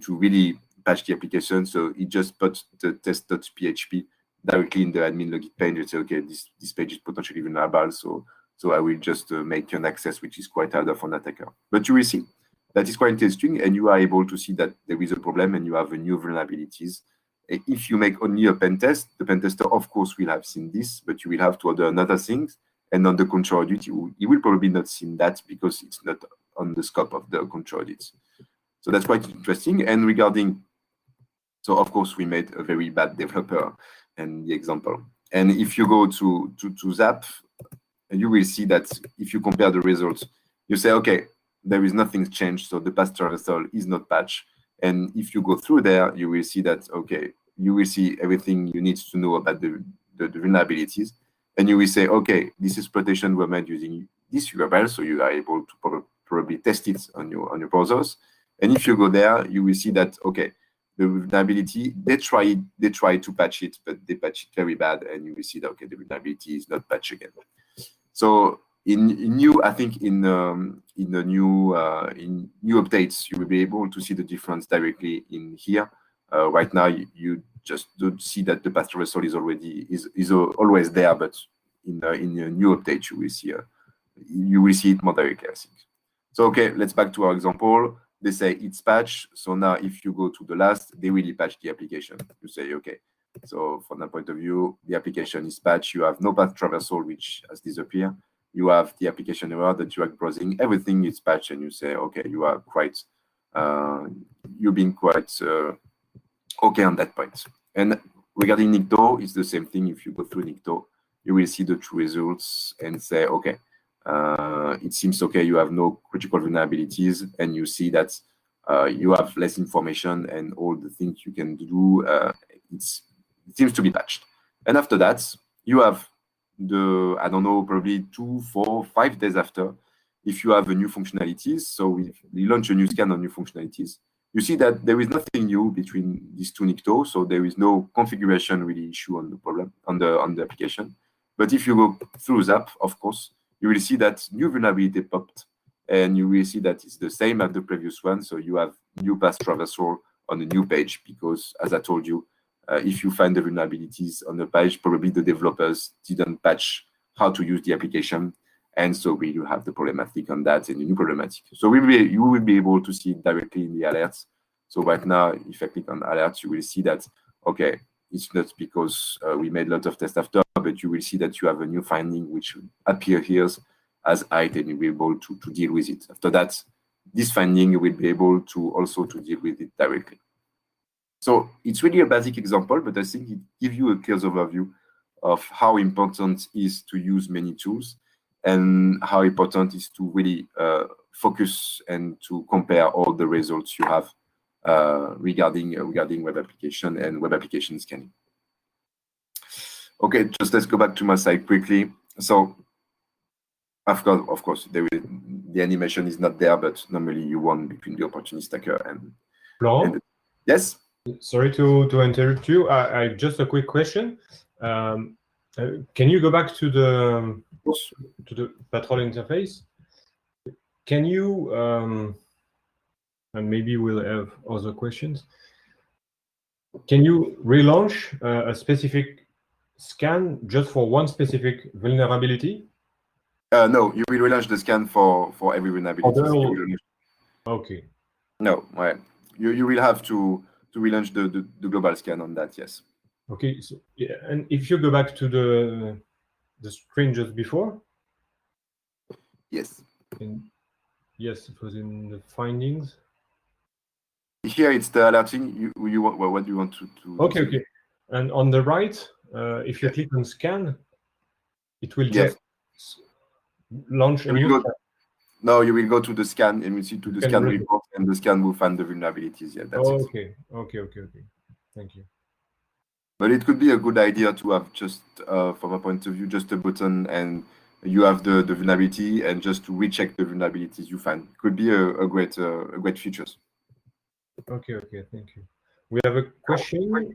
Speaker 3: really patch the application, so he just put the test.php directly in the admin login page and say, okay, this page is potentially vulnerable, so I will just make an access which is quite harder for an attacker. But you will see that is quite interesting, and you are able to see that there is a problem and you have a new vulnerabilities. If you make only a pen test, the pen tester, of course, will have seen this, but you will have to order another things. And on the control audit, you will probably not see that because it's not on the scope of the control audits. So that's quite interesting. And regarding, so of course, we made a very bad developer and the example. And if you go to Zap, you will see that if you compare the results, you say, okay, there is nothing changed, so the past traversal is not patched. And if you go through there, you will see that, okay, you will see everything you need to know about the vulnerabilities. And you will say, okay, this exploitation were made using this URL, so you are able to probably test it on your browsers. And if you go there, you will see that, okay, the vulnerability, they try to patch it, but they patch it very bad, and you will see that, okay, the vulnerability is not patched again. So in new updates, you will be able to see the difference directly in here. Right now, you just don't see that the path traversal is always there, but in a new update, you will see it more directly, I think. So okay, let's back to our example. They say it's patched. So now, if you go to the last, they really patch the application. You say, okay. So from that point of view, the application is patched. You have no path traversal, which has disappeared. You have the application error that you are browsing. Everything is patched, and you say, okay, you are quite, you've been quite okay on that point. And regarding Nikto, it's the same thing. If you go through Nikto, you will see the true results and say, okay, it seems okay. You have no critical vulnerabilities, and you see that you have less information, and all the things you can do, it seems to be patched. And after that, you have I don't know, probably 2, 4, 5 days after, if you have a new functionalities. So we launch a new scan on new functionalities. You see that there is nothing new between these two Nikto, so there is no configuration really issue on the problem on the application. But if you go through Zap, of course, you will see that new vulnerability popped, and you will see that it's the same as the previous one. So you have new path traversal on a new page because, as I told you, if you find the vulnerabilities on the page, probably the developers didn't patch how to use the application, and so you have the problematic on that and the new problematic. So you will be able to see it directly in the alerts. So right now, if I click on alerts, you will see that, okay, it's not because we made a lot of tests after, but you will see that you have a new finding which will appear here as height, and you will be able to deal with it. After that, this finding, you will be able to also to deal with it directly. So it's really a basic example, but I think it gives you a clear overview of how important it is to use many tools and how important it is to really focus and to compare all the results you have regarding web application and web application scanning. Okay, just let's go back to my side quickly. So of course, the animation is not there, but normally you won between the opportunity stacker and
Speaker 2: Florent?
Speaker 3: Yes?
Speaker 2: Sorry to interrupt you. I just a quick question. Can you go back to the PatrOwl interface? Can you, and maybe we'll have other questions. Can you relaunch a specific scan just for one specific vulnerability?
Speaker 3: No, you will relaunch the scan for every vulnerability.
Speaker 2: Okay.
Speaker 3: No, right. You will have to relaunch the global scan on that, yes.
Speaker 2: Okay, so yeah, and if you go back to the screen just before.
Speaker 3: Yes.
Speaker 2: Yes, it was in the findings.
Speaker 3: Here it's the alerting. You want what do you want to
Speaker 2: Okay, okay. And on the right, if you click on scan, it will just launch a new scan.
Speaker 3: No, you will go to the scan and you see to the scan report, and the scan will find the vulnerabilities. Yeah, that's it.
Speaker 2: Okay. Thank you.
Speaker 3: But it could be a good idea to have just, from a point of view, just a button, and you have the vulnerability, and just to recheck the vulnerabilities you find. It could be a great feature.
Speaker 2: Okay, thank you. We have a question,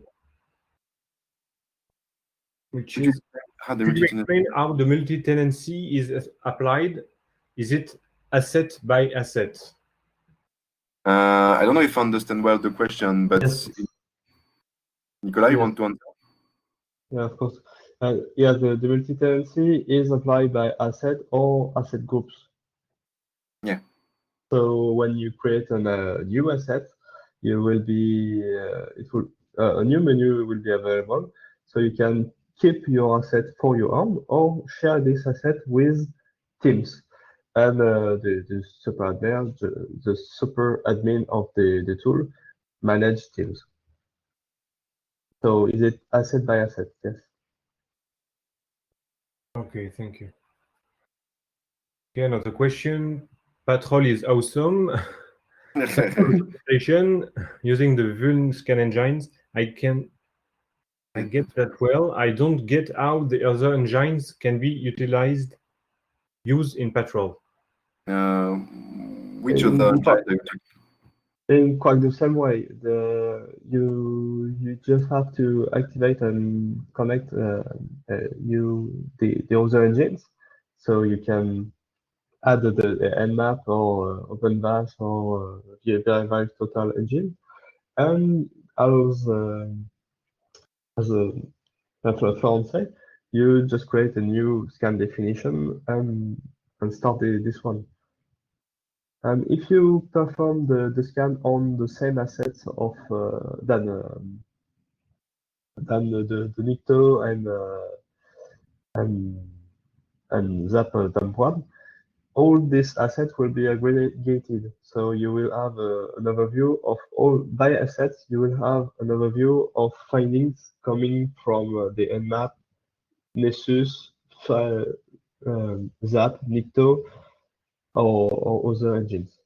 Speaker 2: which is, could you explain how the multi-tenancy is applied? Is it asset by asset?
Speaker 3: I don't know if I understand well the question, but yes. Nicolas, you want to answer?
Speaker 1: Yeah, of course. Yeah, the multi-tenancy is applied by asset or asset groups.
Speaker 3: Yeah.
Speaker 1: So when you create a new asset, you will be a new menu will be available, so you can keep your asset for your own or share this asset with teams. And the super admin, the super admin of the tool manage teams. So is it asset by asset? Yes.
Speaker 2: Okay, thank you. Okay, another question. PatrOwl is awesome. Orchestration using the vuln scan engines. I get that well. I don't get how the other engines can be used in PatrOwl.
Speaker 3: Which other engine?
Speaker 1: In quite the same way, you just have to activate and connect the other engines, so you can add the Nmap or OpenVash or the total engine, and as Florent said, you just create a new scan definition and start this one. And if you perform the scan on the same assets of than the Nikto and Zap dump one, all these assets will be aggregated. So you will have an overview of all by assets. You will have an overview of findings coming from the Nmap, Nessus, Zap, Nikto, or other engines.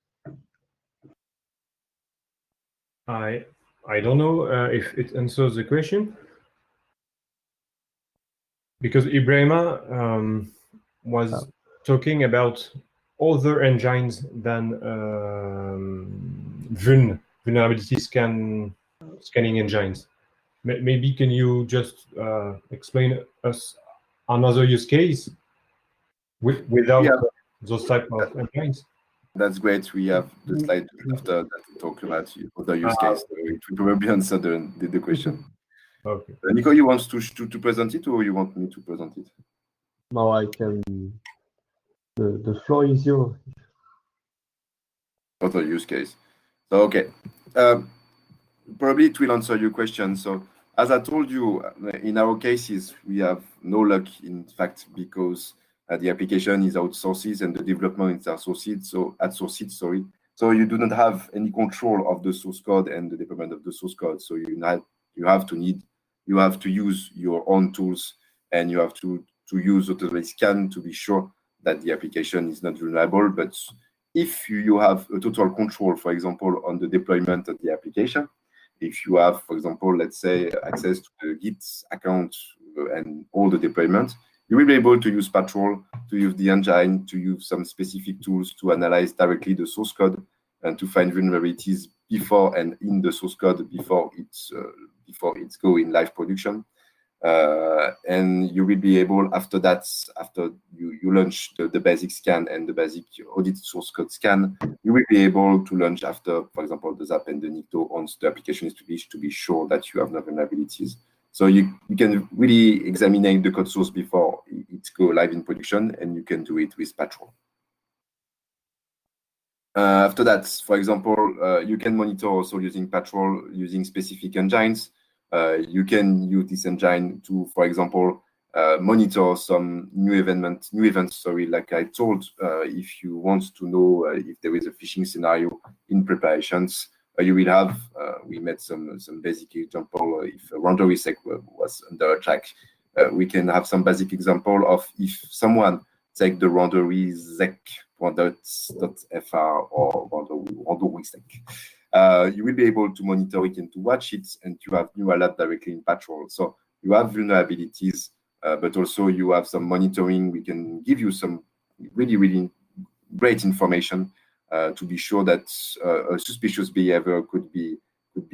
Speaker 2: I don't know if it answers the question, because Ibrahima was talking about other engines than vulnerability scanning engines. Maybe can you just explain us another use case without those type of engines?
Speaker 3: That's great. We have the slide after that to talk about other use case. So it will probably answer the question.
Speaker 2: Okay.
Speaker 3: Nico, you want to present it, or you want me to present it?
Speaker 1: No, I can. The floor is yours.
Speaker 3: Other use case. So okay, probably it will answer your question. So as I told you, in our cases we have no luck. In fact, because the application is outsourced and the development is outsourced. So you do not have any control of the source code and the deployment of the source code. So you have to use your own tools, and you have to use automatic scan to be sure that the application is not vulnerable. But if you have a total control, for example, on the deployment of the application, if you have, for example, let's say, access to the Git account and all the deployments, you will be able to use PatrOwl, to use the engine, to use some specific tools to analyze directly the source code and to find vulnerabilities before and in the source code before it's go in live production. And you will be able, after that, after you launch the basic scan and the basic audit source code scan, you will be able to launch after, for example, the Zap and the Nikto once the application is to be sure that you have no vulnerabilities. So you can really examine the code source before it go live in production, and you can do it with PatrOwl. After that, for example, you can monitor also using PatrOwl using specific engines. You can use this engine to, for example, monitor some new events. Like I told, if you want to know if there is a phishing scenario in preparations, you will have. We made some basic example. If RandoriSec was under attack, we can have some basic example of if someone take the RandoriSec.fr or RandoriSec. You will be able to monitor it and to watch it, and to have new alert directly in PatrOwl. So you have vulnerabilities, but also you have some monitoring. We can give you some really, really great information to be sure that a suspicious behavior could be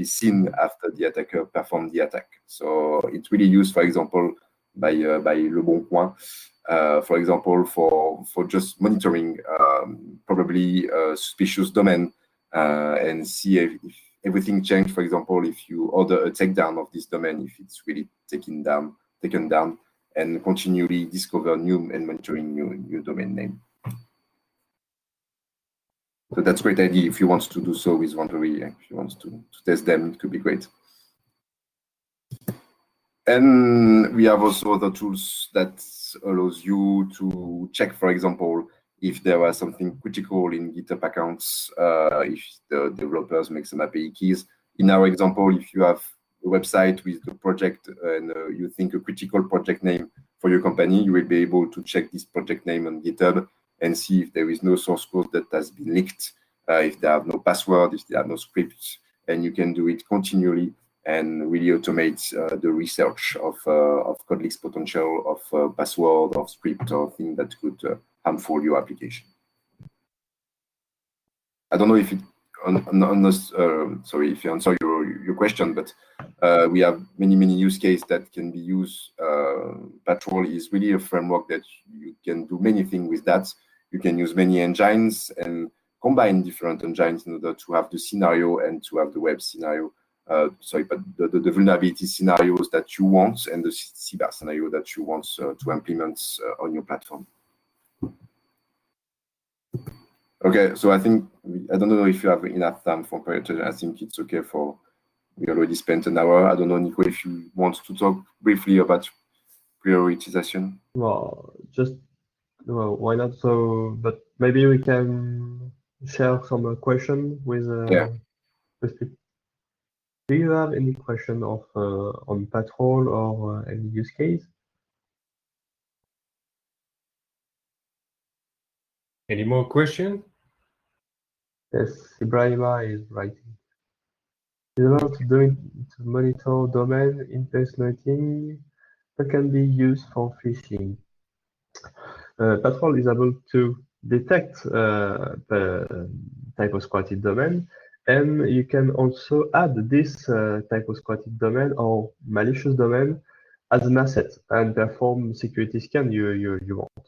Speaker 3: seen after the attacker performed the attack. So it's really used, for example, by Le Bon Coin, for example, for just monitoring probably a suspicious domain and see if everything changed. For example, if you order a takedown of this domain, if it's really taken down, and continually discover new and monitoring new domain name. So that's a great idea. If you want to do so with Randori, if you want to test them, it could be great. And we have also other tools that allows you to check, for example, if there was something critical in GitHub accounts, if the developers make some API keys. In our example, if you have a website with the project and you think a critical project name for your company, you will be able to check this project name on GitHub and see if there is no source code that has been leaked, if they have no password, if they have no scripts, and you can do it continually and really automate the research of code leaks potential, of password, of script, or thing that could harmful your application. I don't know if it sorry if you answer your question, but we have many use cases that can be used. PatrOwl is really a framework that you can do many things with that. You can use many engines and combine different engines in order to have the scenario and to have the web scenario. Sorry, but the vulnerability scenarios that you want and the cyber scenario that you want to implement on your platform. Okay, so I think, I don't know if you have enough time for prioritization. I think it's okay for, we already spent an hour. I don't know, Nico, if you want to talk briefly about prioritization.
Speaker 1: Well, why not? So, but maybe we can share some question with people. Do you have any question of on PatrOwl or any use case?
Speaker 2: Any more questions?
Speaker 1: Yes, Ibrahima is writing. Is allowed to do it to monitor domain impersonating that can be used for phishing. PatrOwl is able to detect the typo-squatted domain, and you can also add this typo-squatted domain or malicious domain as an asset and perform security scan you want.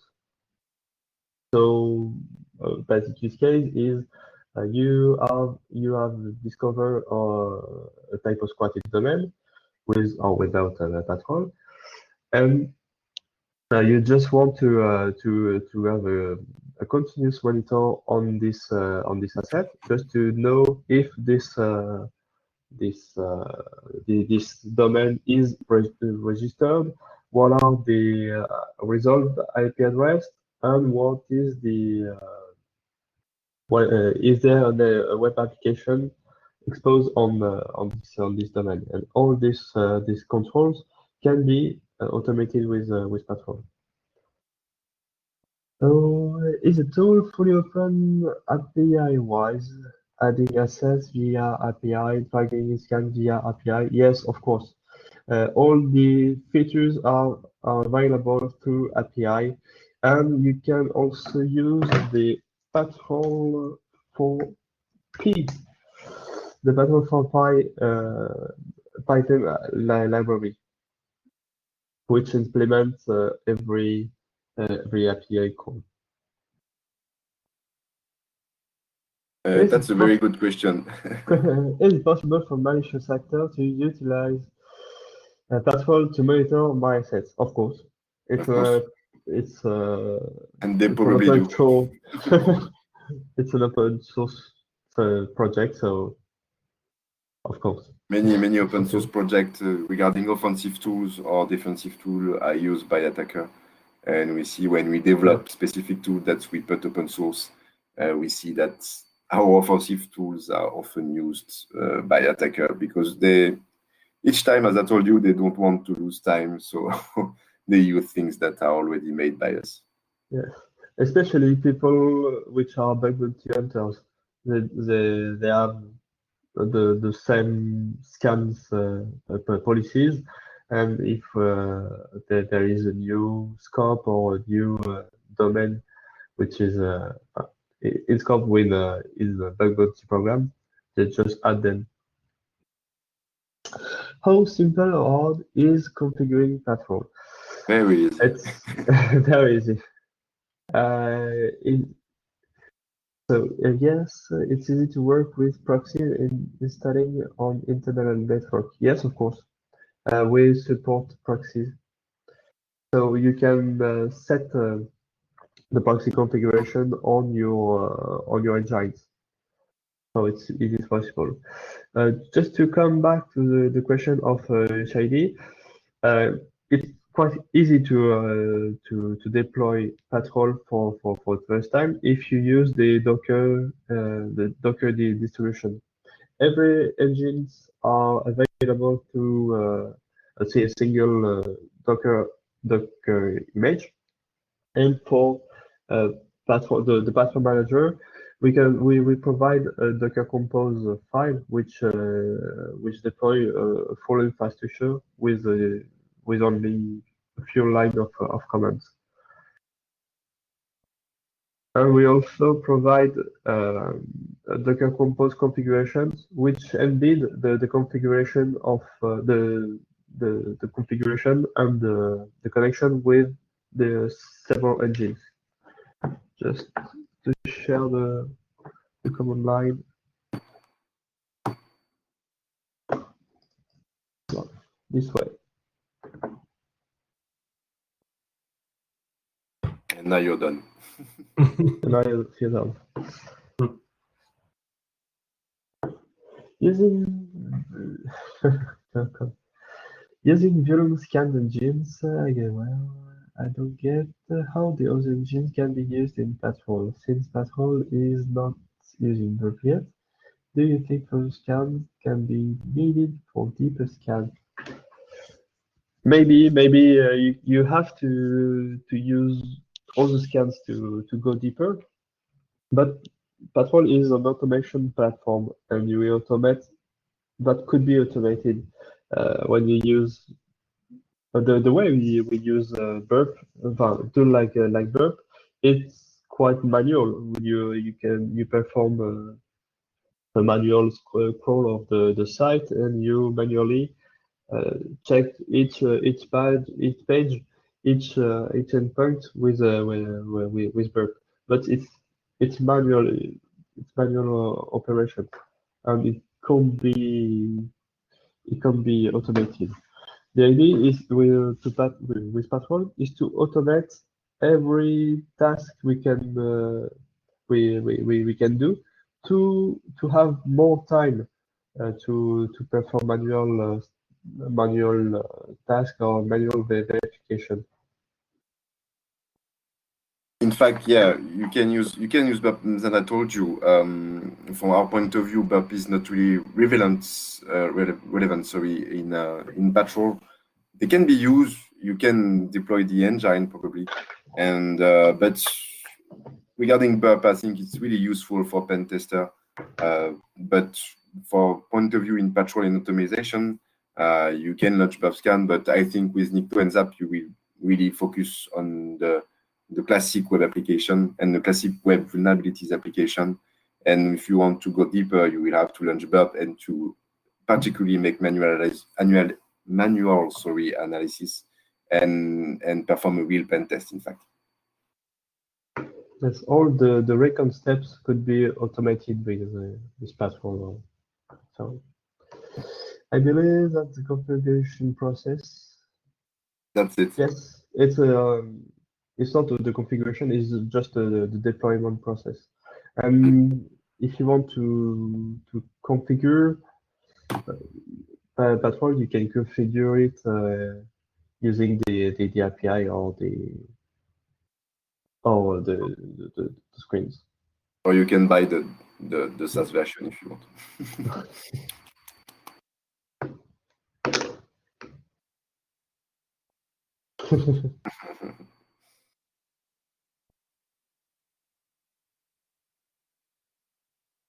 Speaker 1: So basic use case is you have discovered a typo-squatted domain with or without PatrOwl, and you just want to have a continuous monitor on this asset, just to know if this domain is registered, what are the resolved IP address, and what is the is there a web application exposed on this domain, and all these controls can be automated with PatrOwl. So, is the tool fully open API-wise, adding assets via API, dragging scan via API? Yes, of course. All the features are available through API, and you can also use the PatrOwl for P, the PatrOwl for Python library, which implements every API call.
Speaker 3: That's a very good question.
Speaker 1: Is it possible for malicious actor to utilize PatrOwl to monitor my assets? Of course. It's
Speaker 3: and they probably do.
Speaker 1: It's an open source project, so of course.
Speaker 3: Many open source projects regarding offensive tools or defensive tools are used by attacker. And we see when we develop specific tools that we put open source, we see that our offensive tools are often used by attacker because each time, as I told you, they don't want to lose time, so they use things that are already made by us.
Speaker 1: Yes, especially people which are bug bounty hunters. They have the same scans policies, and if there is a new scope or a new domain which is in scope with is a bug bounty program, they just add them. How simple or hard is configuring PatrOwl?
Speaker 3: Very easy.
Speaker 1: It's very easy. Yes, it's easy to work with proxy in installing on internal network. Yes, of course. We support proxies. So you can set the proxy configuration on your engines. So it is possible. Just to come back to the question of HID, it's quite easy to deploy PatrOwl for the first time if you use the Docker distribution. Every engines are available to let's say a single Docker image, and for the PatrOwl manager, we provide a Docker Compose file which deploy a full infrastructure with only a few lines of commands. And we also provide Docker Compose configurations which embed the configuration of the configuration and the connection with the several engines. Just to share the command line. This way.
Speaker 3: And now you're done.
Speaker 1: And now you're done. Using Violen scanned engines, well, I don't get how the other engines can be used in PatrOwl. Since PatrOwl is not using burp yet, do you think those scans can be needed for deeper scans? Maybe you have to use all the scans to go deeper, but PatrOwl is an automation platform, and you will automate that could be automated when you use the way we use burp, tool like burp. It's quite manual. You perform a manual crawl of the site, and you manually check each page, each endpoint with burp. But it's manual operation, and it can't be automated. The idea is with PatrOwl is to automate every task we can do to have more time to perform manual task or manual verification.
Speaker 3: In fact, yeah, you can use burp. Then I told you, from our point of view, burp is not really relevant. Sorry, in PatrOwl, they can be used. You can deploy the engine probably, and but regarding burp, I think it's really useful for pen tester. But for point of view in PatrOwl and automation, you can launch burp scan. But I think with Nikto and Zap, you will really focus on the classic web application and the classic web vulnerabilities application. And if you want to go deeper, you will have to launch burp and to particularly make manual analysis and perform a real pen test, in fact.
Speaker 1: That's all the recon steps could be automated with PatrOwl. So I believe that's the configuration process.
Speaker 3: That's it.
Speaker 1: Yes, it's not the configuration, it's just the deployment process. And if you want to configure PatrOwl, you can configure it using the API or the screens.
Speaker 3: Or you can buy the SaaS version if you want.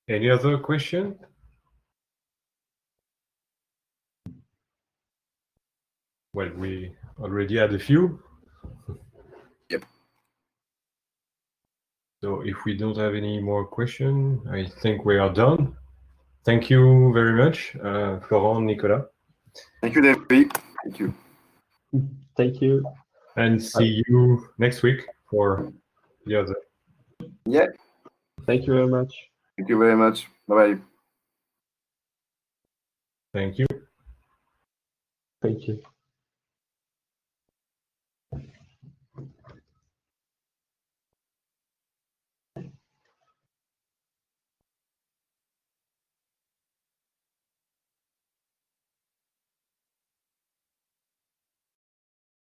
Speaker 2: Any other question? Well, we already had a few.
Speaker 3: Yep.
Speaker 2: So if we don't have any more questions, I think we are done. Thank you very much, Florent, Nicolas.
Speaker 3: Thank you, David. Thank you.
Speaker 1: Thank you.
Speaker 2: And see you next week for the other.
Speaker 3: Yeah.
Speaker 1: Thank you very much.
Speaker 3: Thank you very much. Bye-bye.
Speaker 2: Thank you.
Speaker 1: Thank you.